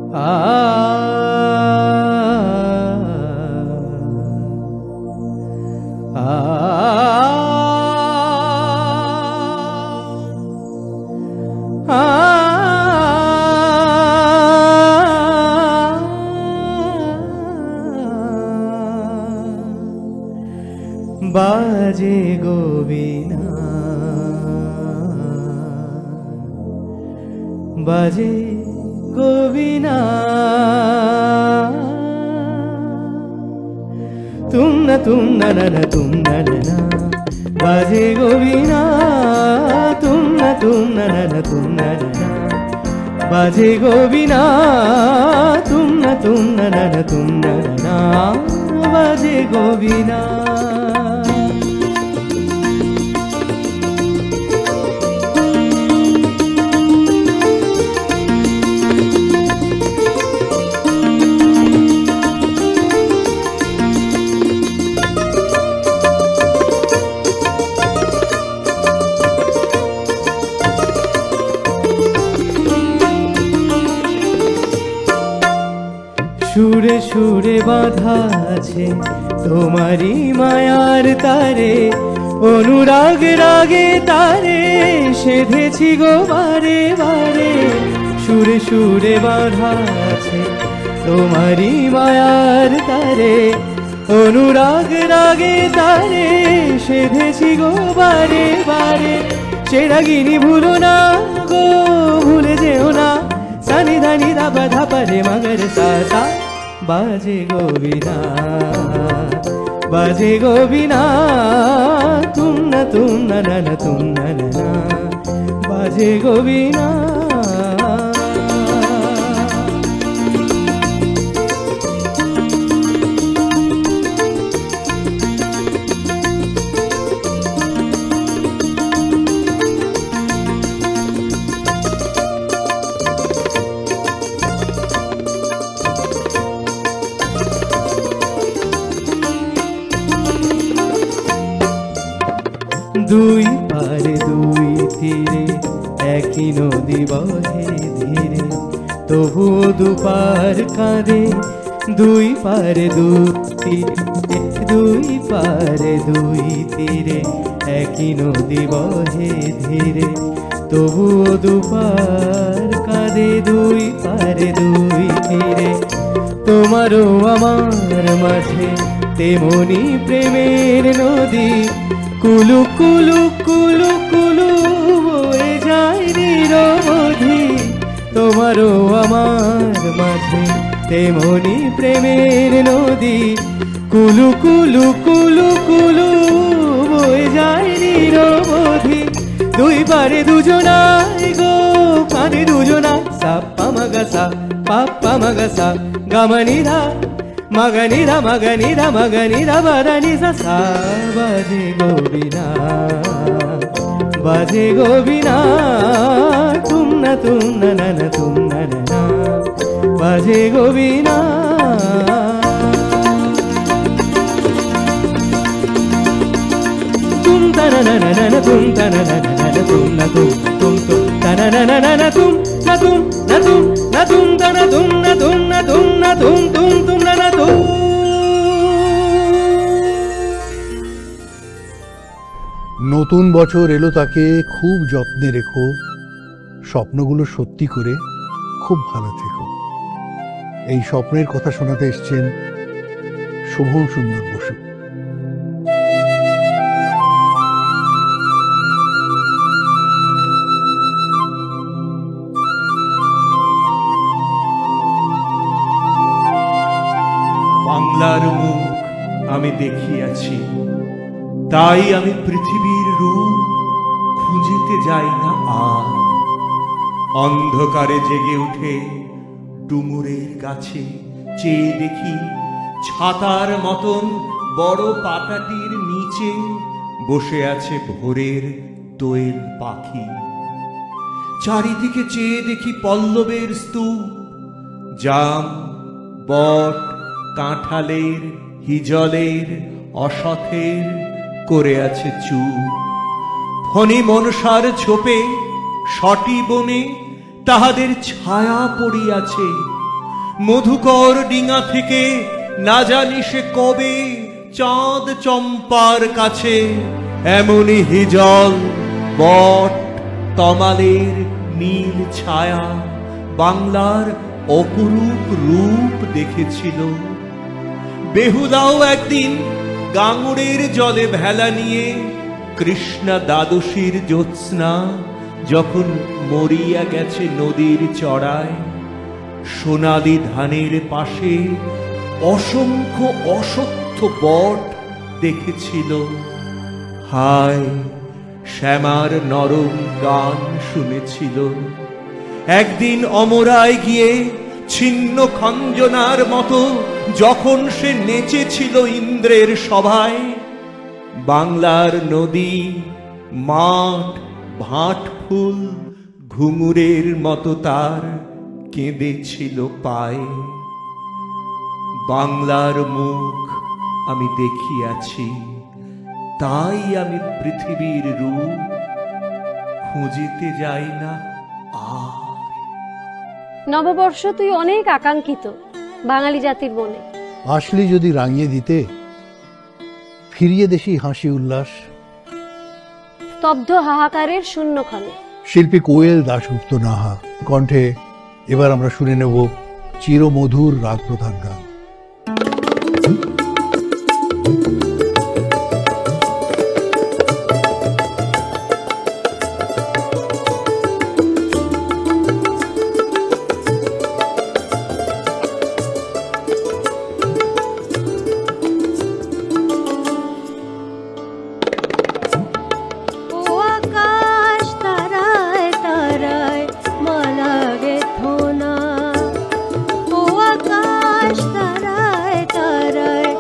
বাজে গোবিনা, বাজে গোবিনা, তুম না না না তুম না না, বাজে গোবিনা, তুম না না তুম না না, বাজে গোবিনা, তুম না না তুম না না, বাজে গোবিনা। সুরে সুরে বাঁধা আছে তোমারি মায়ার তারে, অনুরাগ রাগে তারে সেধেছি গো বারে বারে। সুরে সুরে বাঁধা আছে তোমারি মায়ার তারে, অনুরাগ রাগে তারে সেধেছি গো বারে বারে। সে রাগিনী ভুলো না গো, ভুলে যেও না, সানি ধানি ধাপা ধাপা রে মগর সা, বাজে গোবিনা, বাজে গোবিনা, তুম না না না তুম না না, বাজে গোবিনা। দুই পারে দুই তীরে একই নদী বহে ধীরে, তবুও দুপার কাঁদে। দুই পারে দুই তীরে, দুই পারে দুই তীরে একই নদী বহে ধীরে, তবুও দুপার কাঁদে। দুই পারে দুই তীরে তোমারও আমার মাঝে তেমনি প্রেমের নদী, কুলু কুলু কুলু কুলু বয়ে যায় নিরবধি। তোমারও আমার মাঝে তেমনি প্রেমের নদী, কুলু কুলু কুলু কুলু দুই পারে দুজনাই গো কাঁধে দুজনাই সা পামাগা সা পামাগা সা গামানিধা মগনিধা মগনিধা মগনিধা বাদানি সা সা বাজে গোবিনা বাজে গোবিনা তুম না তুম না না বাজে গোবিনা তুম তানা না না না তুম তানা না না তুম না তুম তানা না না না তুম না তুম না তুম না তুম তানা তুম না তুম না তুম না তুম না না তুম। নতুন বছর এলো, তাকে খুব যত্নে রেখো, স্বপ্নগুলো সত্যি করে খুব ভালো থেকো। এই স্বপ্নের কথা শোনাতে এসছেন শোভন সুন্দর বসু। বাংলার মুখ আমি দেখিয়াছি, তাই আমি পৃথিবীর রূপ খুঁজিতে যাই না আর। অন্ধকারে জেগে উঠে ডুমুরের গাছে চেয়ে দেখি ছাতার মতন বড় পাতাটির নিচে বসে আছে ভোরের দোয়েল পাখি। চারিদিকে চেয়ে দেখি পল্লবের স্তূপ, জাম, বট, কাঁঠালের, হিজলের, অসথের করে আছে চুপ। ফণি মনসার ছোপে সটি বনে তাহাদের ছায়া পড়িয়াছে। মধুকর ডিঙা থেকে না জানি সে কবে চাঁদ চম্পার কাছে এমনি হিজল, বট, তমালের নীল ছায়া বাংলার অপরূপ রূপ দেখেছিল। বেহুলাও একদিন গাঙুড়ের জলে ভেলা নিয়ে কৃষ্ণা দ্বাদশীর জ্যোৎস্না যখন মরিয়া গেছে নদীর চড়ায়, সোনালি ধানের পাশে অসংখ্য অসত্য বট দেখেছিল। হায়, শ্যামার নরম গান শুনেছিল। একদিন অমরায় গিয়ে ছিন্ন খঞ্জনার মতো যখন সে নেচেছিল ইন্দ্রের সভায়, বাংলার নদী, মাঠ, ভাট ফুল ঘুঙুরের মতো তার কেঁদেছিল পায়ে। বাংলার মুখ আমি দেখিয়াছি, তাই আমি পৃথিবীর রূপ খুঁজিতে যাই না আর। নববর্ষ তুই অনেক আকাঙ্ক্ষিত বাঙালি জাতির মনে। আসলে যদি রাঙিয়ে দিতে, ফিরিয়ে দেশি হাসি উল্লাস। স্তব্ধ হাহাকারের শূন্যক্ষণে। শিল্পী কোয়েল দাশগুপ্ত নাহা কণ্ঠে এবার আমরা শুনে নেব চিরমধুর রাগ প্রধান গান। তারায়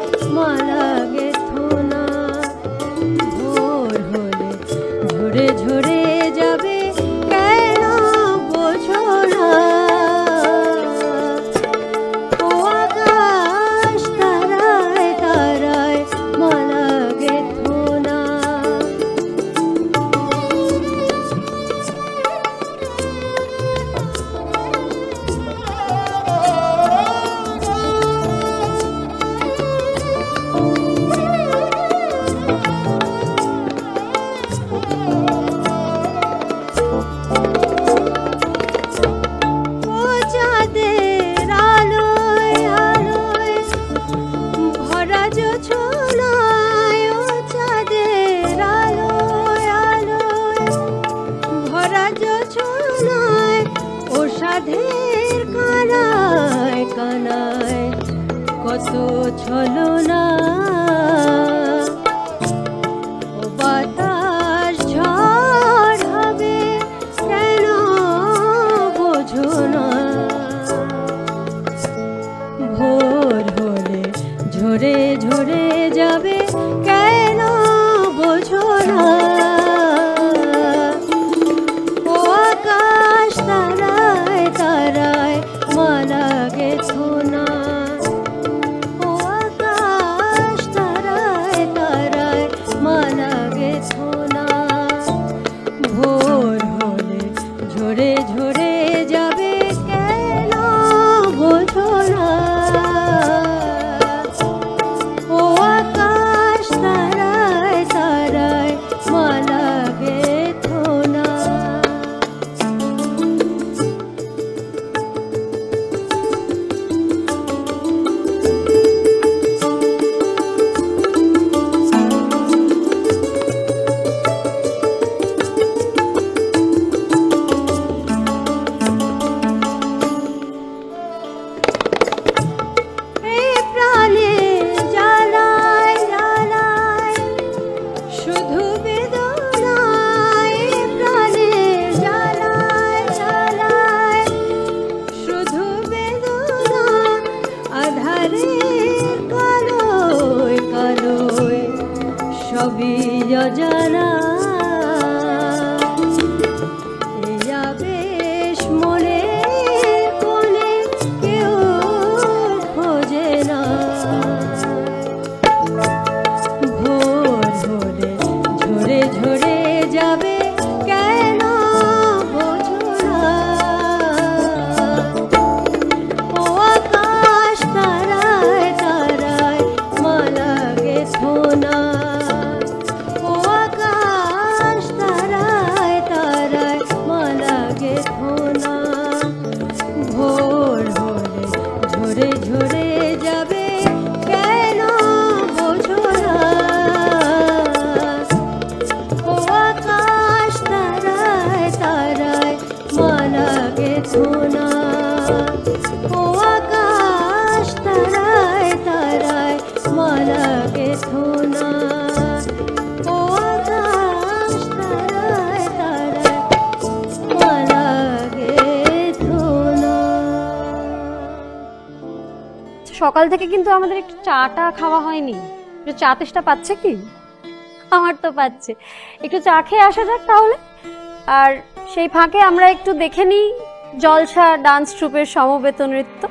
সবই অজানা এই আবেশ মনে কোণে কেউ খোঁজে না ভোর হলে ঝরে ঝরে যাবে কেন বোঝো না ও আকাশ তারায় তারায় মালা গেথো না ও আকাশ তারায় তারায় মালা গেথো না ভোর হলে ঝরে ঝরে যাবে কেন বোঝো না ও আকাশ তারায় তারায় মালা গেথো না ও আকাশ তারায় তারায় মালা গেথো না ও আকাশ তারায় তারায় মালা গেথো না। সকাল থেকে কিন্তু আমাদের একটু চাটা খাওয়া হয়নি। একটু চা তেষ্টা পাচ্ছে কি? আমার তো পাচ্ছে। একটু চা খেয়ে আসা যাক তাহলে। আর সেই ফাঁকে আমরা একটু দেখে নিই জলসা ডান্স ট্রুপের সমবেত নৃত্য।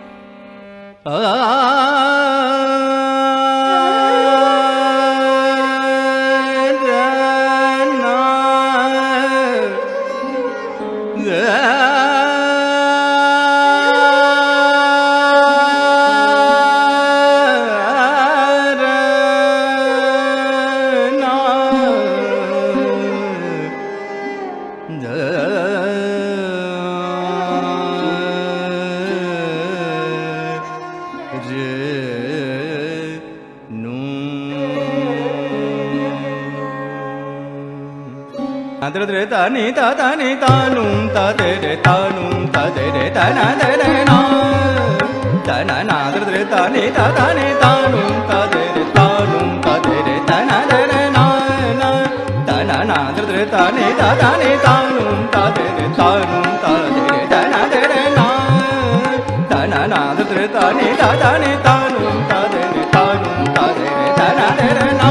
Tani ta tani tanum ta de de tanum ta de de ta na de de na ta na na de tani ta tani tanum ta de de tanum ta de de ta na de de na na ta na na de tani ta tani tanum ta de de tanum ta de de ta na de de na ta na na de tani ta tani tanum ta de de tanum ta de de ta na de de na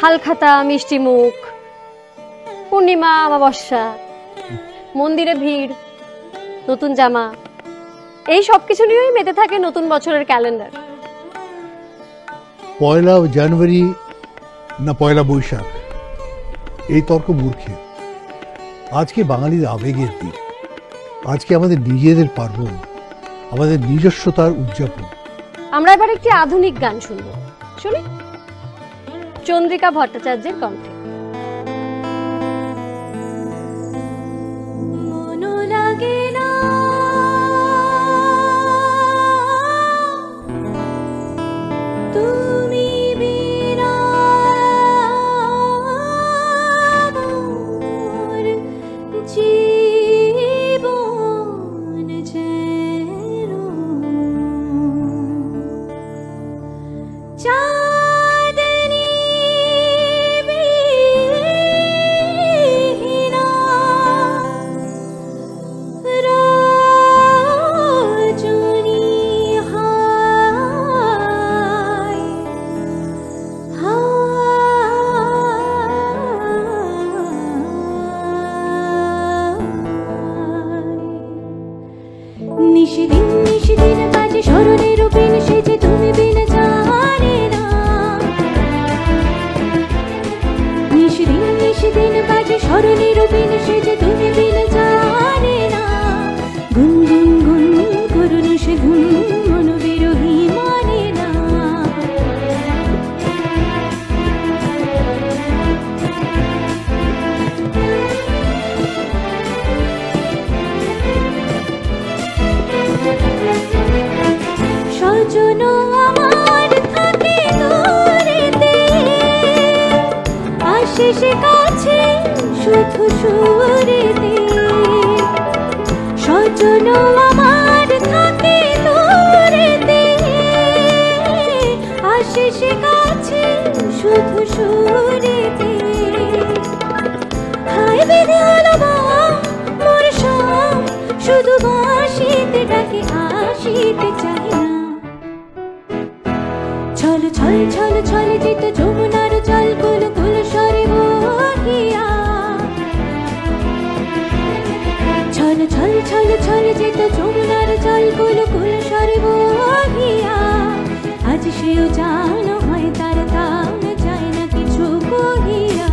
হালখাতা মিষ্টি মুখ, পূর্ণিমা অমাবস্যা, মন্দিরে ভিড়, নতুন জামা, এই সব কিছু নিয়েই মেতে থাকে নতুন বছরের ক্যালেন্ডার। পয়লা জানুয়ারি না পয়লা বৈশাখ, এই তর্ক মূর্খের। আজকে বাঙালির আবেগের দিন, আজকে আমাদের নিজেদের পার্বণ, আমাদের নিজস্বতার উদযাপন। আমরা এবার একটি আধুনিক গান শুনব, শুনি চন্দ্রিকা ভট্টাচার্যের কণ্ঠে। মনো লাগে না তুমি বিনা মোর সে কাছে শুধু সুরেতে, স্বজন আমার থাকে দূরেতে, আসে সে কাছে শুধু সুরেতে। হায় বেঁধে হলো মোর সব, শুধু বাঁশিতে ডাকে আসিতে চায় না। ছল ছল ছল ছল যেত যমুনার জল কুল কুল সরে বহিয়া, ছল ছল ছল ছল যেত যমুনার জল কুল কুল সরে বহিয়া। আজ সেও জান হয় তার দাম যায় না কিছু কহিয়া।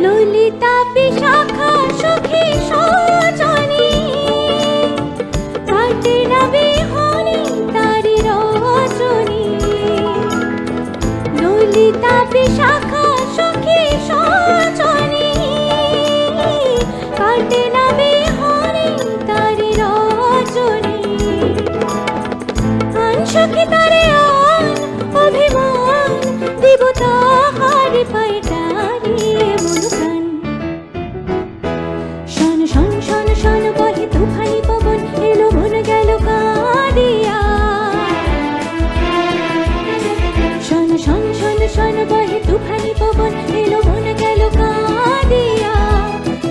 ললিতা বিশাখা সখী সজনী, কাটে না বিহনী তারি রজনী। ললিতা বিশাখা সখী সজনী, কাটে না বিহনী তারি রজনী। আন সখী তারে আন অভিমান, দিব তাহার পায়ে টানিয়ে মন প্রাণ। শন শন শন শন বহে তুফানি পবন, এলো মন গেল কাঁদিয়া। শন শন শন শন বহে তুফানি পবন, এলো মন গেল কাঁদিয়া।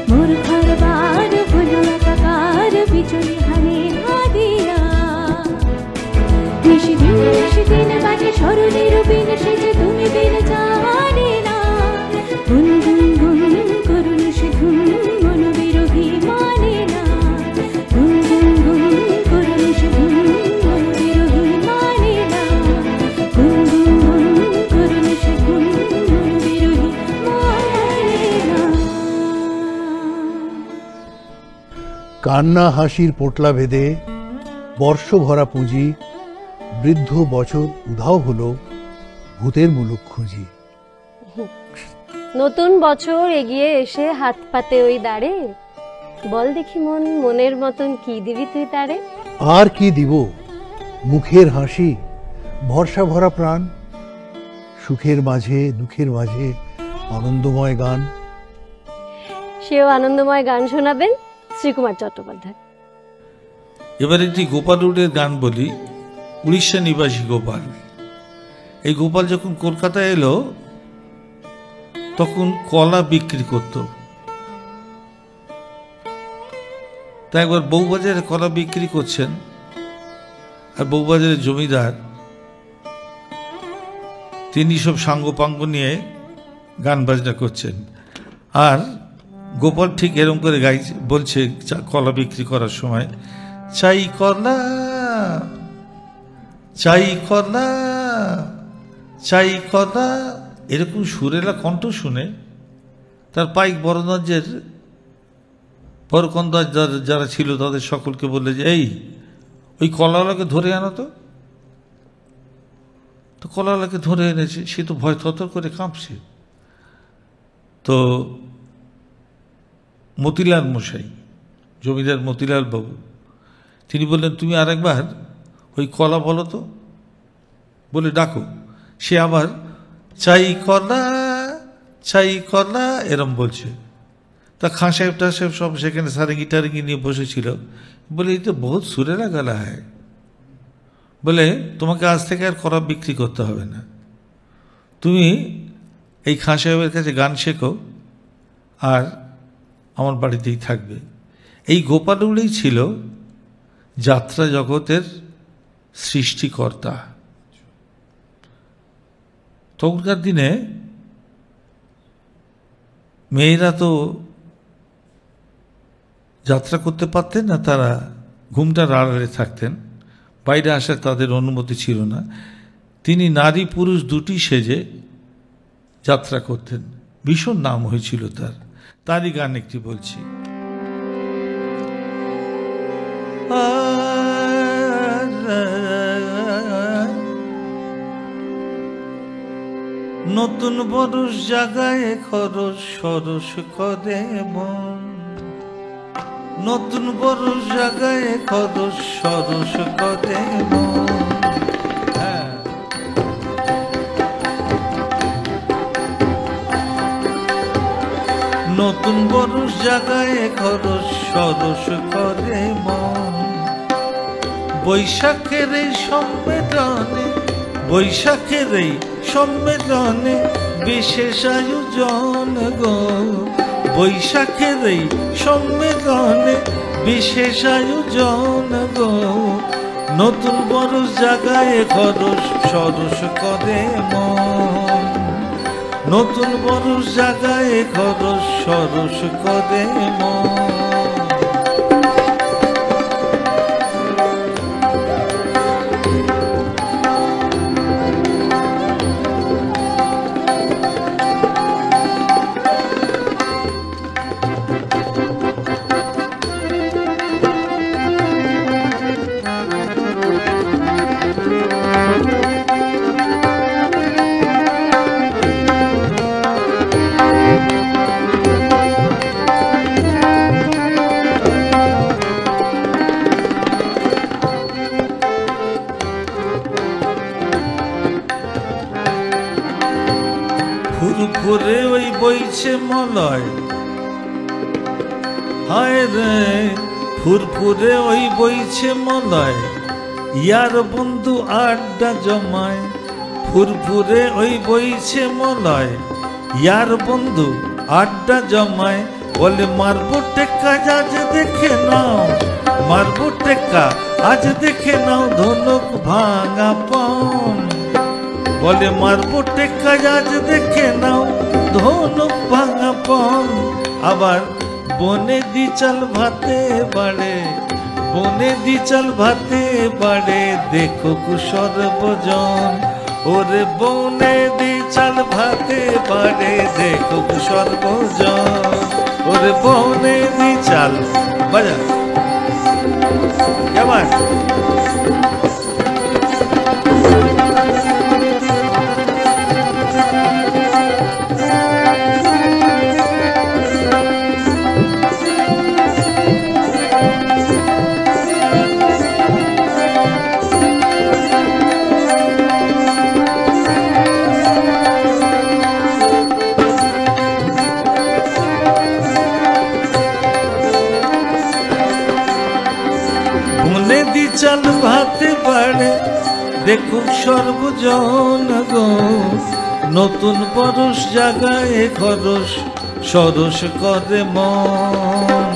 মোর ঘরবার হলো একাকার, বিজলি হানে ভাদিয়া। নিশিদিন বাজে স্মরণের বিন, সেজে তুমি বিন জানে না। গুন গুন গুন করুন সে ধুন, মন বিরোহী মানে না। গুন গুন গুন করুন সে ধুন, মন বিরোহী মানে না। গুন গুন গুন করুন সে ধুন, মন বিরোহী মানে না। কান্না হাসির পোটলা ভেদে বর্ষ ভরা পুঁজি, বৃদ্ধ বছর উধাও হলো ভূতের মুলুক খুঁজি। নতুন বছর এগিয়ে এসে হাত পাতে ওই দাঁড়ে, বল দেখি মন মনের মতন কি দিবি তুই তারে। আর কি দিব, মুখের হাসি, ভরসা ভরা প্রাণ, সুখের মাঝে দুঃখের মাঝে আনন্দময় গান। সেও আনন্দময় গান শোনাবেন শ্রীকুমার চট্টোপাধ্যায়। এবার একটি গোপালুরের গান বলি। উড়িষ্যা নিবাসী গোপাল। এই গোপাল যখন কলকাতায় এলো তখন কলা বিক্রি করত। তা একবার বউবাজারে কলা বিক্রি করছেন, আর বউবাজারের জমিদার তিনি সব সাঙ্গপাঙ্গ নিয়ে গান বাজনা করছেন, আর গোপাল ঠিক এরকম করে গাইছে, বলছে কলা বিক্রি করার সময়, চাই কলা চাই কলা চাই কলা, এরকম সুরেলা কণ্ঠ শুনে তার পাইক বড়গঞ্জের বড়কন্দাজ যারা ছিল তাদের সকলকে বললে যে এই ওই কলাওয়ালাকে ধরে আনো তো কলাওয়ালাকে ধরে এনেছে। সে তো ভয় থরথর করে কাঁপছে। তো মতিলাল মশাই, জমিদার মতিলাল বাবু, তিনি বললেন তুমি আরেকবার ওই কলা বলো তো, বলে ডাকো। সে আবার চাই কলা এরম বলছে। তা খাঁ সাহেব টা সাহেব সব সেখানে সারেঙ্গি টারেঙ্গি নিয়ে বসেছিল, বলে এই তো বহুত সুরেলা গালা হয়, বলে তোমাকে আজ থেকে আর কলা বিক্রি করতে হবে না, তুমি এই খাঁ সাহেবের কাছে গান শেখো আর আমার বাড়িতেই থাকবে। এই গোপালুরই ছিল যাত্রা জগতের সৃষ্টিকর্তা। তখনকার দিনে মেয়েরা তো যাত্রা করতে পারতেন না, তারা ঘুমটার আড়ালে থাকতেন, বাইরে আসার তাদের অনুমতি ছিল না। তিনি নারী পুরুষ দুটি সেজে যাত্রা করতেন, ভীষণ নাম হয়েছিল তার। তারই গান একটি বলছি। নতুন বরস জাগায় খরস সরস করে মন, নতুন বড় জায়গায় খরচ সরস করে মন। হ্যাঁ। নতুন বড় জায়গায় খরচ সরস করে মন। বৈশাখের এই সম্মেলনে, বৈশাখের এই সম্মেলনে বিশেষ আয়োজন গো। বৈশাখের এই সম্মেলনে বিশেষ আয়োজন গো। নতুন বড় জায়গায় খরচ সরস করে মন। নতুন বড় জায়গায় খরচ সরস করে মন। ফুরফুরে ওই বইছে মলয়, হায় রে ফুরফুরে ওই বইছে মলয়, ইয়ার বন্ধু আড্ডা জমায়। ফুরফুরে ওই বইছে মলয়, ইয়ার বন্ধু আড্ডা জমায়। বলে মারবো টেক্কা আজ দেখে নাও, মারবো টেক্কা আজ দেখে নাও ধনুক ভাঙা পণ। বলে মারবো টেক্কা আজ দেখে নাও ধনুক ভাঙা পণ। আবার বনে দি চাল ভাতে বাড়ে, বনে দি চাল ভাতে বাড়ে দেখো সর্বজন। ওরে বনে দি চাল ভাতে বাড়ে দেখো সর্বজন। ওরে বনে দি চাল বাজা কেমন। চাল ভাতে বাড়ে দেখুক সর্বজন গো। নতুন বরস জাগায় খরচ সরস করে মন।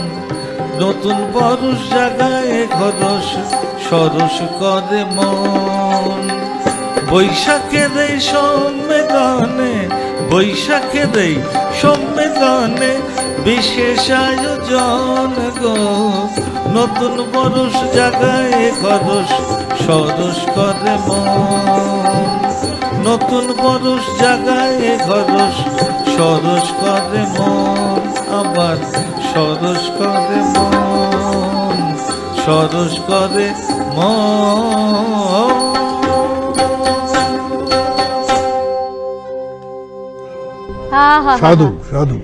নতুন বরস জাগায় খরচ সরস করে মন। বৈশাখের এই সম্মেলনে, বৈশাখের এই সম্মেলনে বিশেষ আয়োজন গো। নতুন বরস জাগায় খরচ সরস করে মন। নতুন বরস জাগায় খরচ সরস করে মন। আবার সরস করে মন, সরস করে মন। সাধু সাধু।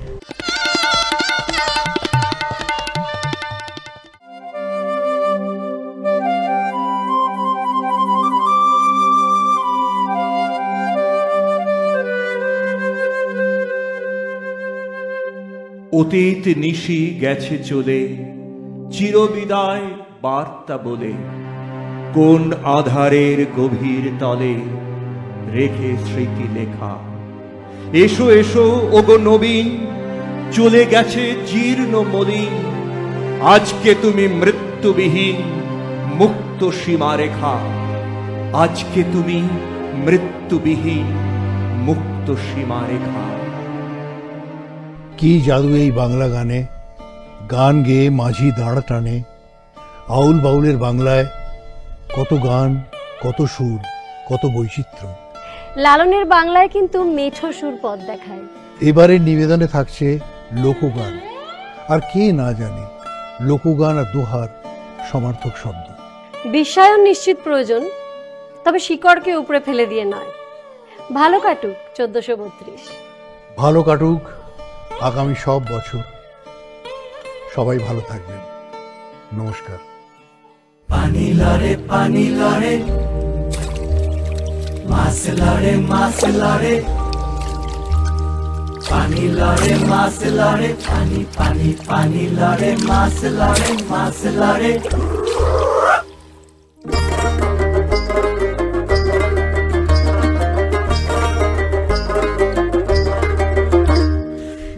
অতীত নিশি গেছে চলে চিরবিদায় বার্তা বলে। কোন আধারের গভীর তলে রেখে স্মৃতি লেখা। এসো এসো ওগো নবীন, চলে গেছে জীর্ণ মলিন। আজকে তুমি মৃত্যুবিহীন মুক্ত সীমারেখা। আজকে তুমি মৃত্যুবিহীন মুক্ত সীমারেখা। কি জাদু এই বাংলা গানে। গান গেয়ে মাঝি দাঁড়া টানে। আউল বাউলের বাংলায় কত গান, কত সুর, কত বৈচিত্র্য। লালনের বাংলায় কিন্তু মেঠো সুর পথ দেখায়। এবারের নিবেদনে থাকছে লোকগান। আর কে না জানে লোকগান আর দোহার সমার্থক শব্দ। বিশ্বায়ন নিশ্চিত প্রয়োজন, তবে শিকড়কে উপরে ফেলে দিয়ে নয়। ভালো কাটুক 1432। ভালো কাটুক আগামী সব বছর। সবাই ভালো থাকবেন। নমস্কার। পানি লড়ে মাছ লড়ে পানি লড়ে মাছ লড়ে পানি লড়ে মাছ লড়ে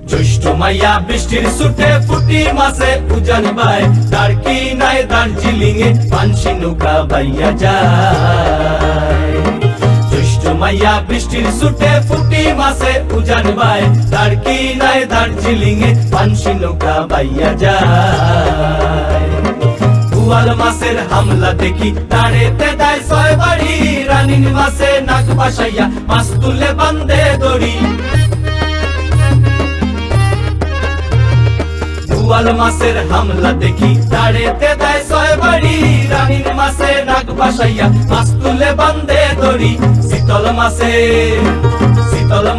জ্যৈষ্ঠ মাইয়া বৃষ্টির সুটে ফুটি মাসে উজান বাই দারকি নাই দার্জিলিং এ পানসি নৌকা বাইয়া যায়। জ্যৈষ্ঠ মাইয়া বৃষ্টির সুটে ফুটি মাসে উজান বাই দারকি নাই দার্জিলিং এ পানসি নৌকা বাইয়া যায়। বুয়াল মাসের হামলা দেখি দাঁড়েতে দেয় ছয় বাড়ি রানীর মাসে নাক বাসাইয়া মাছ তুলে বান্ধে দড়ি। বুয়াল মাসের হামলা দেখি দাঁড়েতে দেয় ছয় বাড়ি রানীর মাসে নাক বাসাইয়া মাছ তুলে বান্ধে দড়ি। শীতল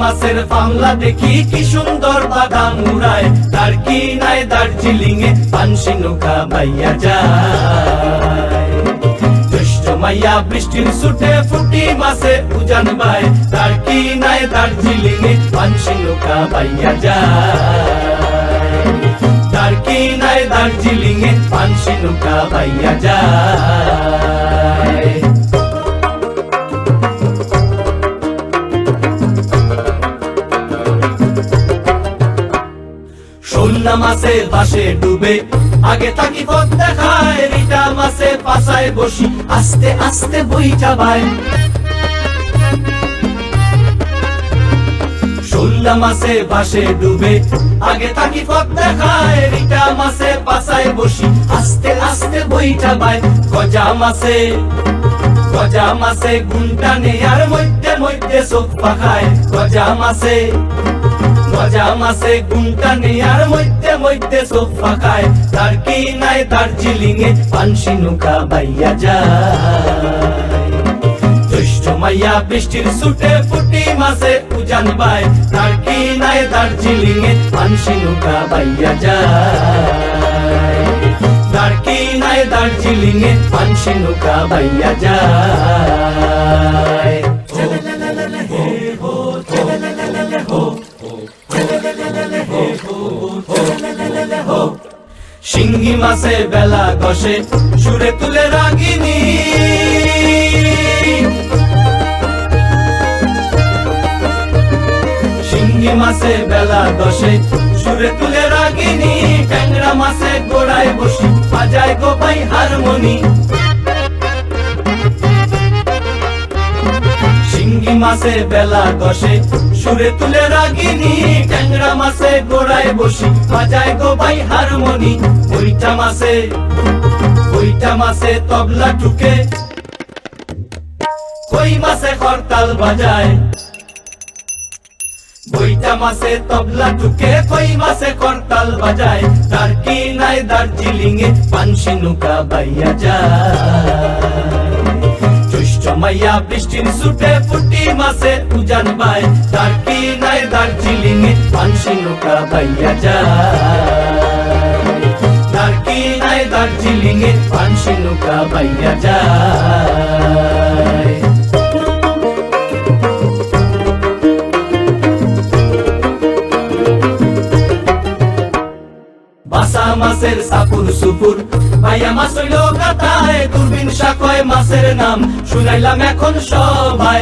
মাসের মামলা দেখি কি সুন্দর বাদাম উড়ায় দারকি নাই দার্জিলিং এ পানসি নৌকা বাইয়া যায়। জ্যৈষ্ঠ মাইয়া বৃষ্টির সুটে ফুটি মাসে উজান বাই দারকি নাই দার্জিলিং এ পানসি নৌকা বাইয়া যায়। দারকি নাই দার্জিলিং এ পানসি নৌকা বাইয়া যায়। শোলনা মাসে বাসে ডুবে আগে থাকি পথ দেখায় রিটা মাসে পাশায় বসি আস্তে আস্তে বইটা বাই। শোলনা মাসে বাসে ডুবে আগে থাকি পথ দেখায় রিটা মাসে পাশায় বসি আস্তে আস্তে বইটা বাই। গজা মাসে গুনটা নেই আর মধ্যে মধ্যে চোখ পাখায়। গজা মাসে গুনটা নেই আর মধ্যে মধ্যে চোখ পাখায়। দারকি নাই দার্জিলিং এ পানসি নৌকা বাইয়া যায়। জ্যৈষ্ঠ মাইয়া বৃষ্টির সুটে ফুটি মাসে উজান বাই দারকি নাই দার্জিলিং এ পানসি নৌকা বাইয়া যায়। দারকি নাই দার্জিলিং এ পানসি নৌকা বাইয়া যায়। শিঙ্গি মাসে বেলা কষে সুরে তুলে রাগিনী। শিঙ্গি মাসে বেলা দশে সুরে তুলে রাগিনী। ট্যাংরা মাসে গোড়ায় বসি বাজায় গো ভাই হারমোনি। শিঙ্গি মাসে বেলা দশে সুরে তুলে রাগিনী। ট্যাংরা মাসে গোড়ায় বসি বাজায় গো ভাই হারমোনি। বইটা মাসে তবলা টুকে কই মাসে করতাল বাজায়। বইটা মাসে তবলা টুকে কই মাসে করতাল বাজায়। দারকি নাই দার্জিলিং এ পানসি নৌকা বাইয়া যায়। জ্যৈষ্ঠ মাইয়া বৃষ্টির সুটে ফুটি মাসে উজান বাই দারকি নাই দার্জিলিং এ পানসি নৌকা বাইয়া যায়। দারকি নাই দার্জিলিং এ পানসি নৌকা বাইয়া যায়। বাসা মাসের সাপুর সুপুর ভাইয়া মাছ হইল কাতায়। দূরবীন শাকয় মাছের নাম শুনাইলাম এখন সবাই।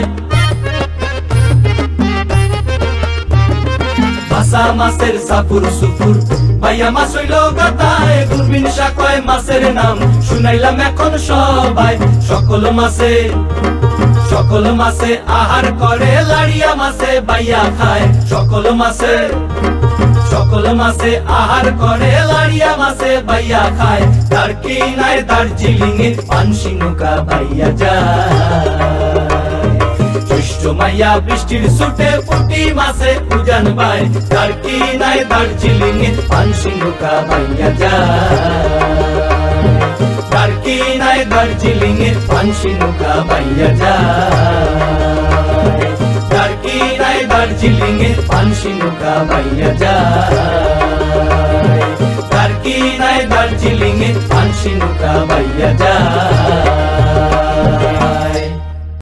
বাসা মাসের সাপুর সুপুর ভাইয়া মাছ হইল কাতায়। দূরবীন শাকয় মাছের নাম শুনাইলাম এখন সবাই। সকল মাসে আহার করে লাড়িয়া মাসে বাইয়া খায়। সকল মাসে আহার করে লাড়িয়া মাসে বাইয়া খায়। দারকি নাই দার্জিলিং এ পানসি নৌকা বাইয়া যায়। জ্যৈষ্ঠ মাইয়া বৃষ্টির সুটে ফুটি মাসে উজান বাই দারকি নাই দার্জিলিং এ পানসি নৌকা বাইয়া যায়। দারকি নাই দার্জিলিং এ পানসি নৌকা বাইয়া যায়। দারকি নাই দার্জিলিং এ পানসি নৌকা বাইয়া যায়। দারকি নাই দার্জিলিং এ ফান্সি নৌকা বাইয়া যায়।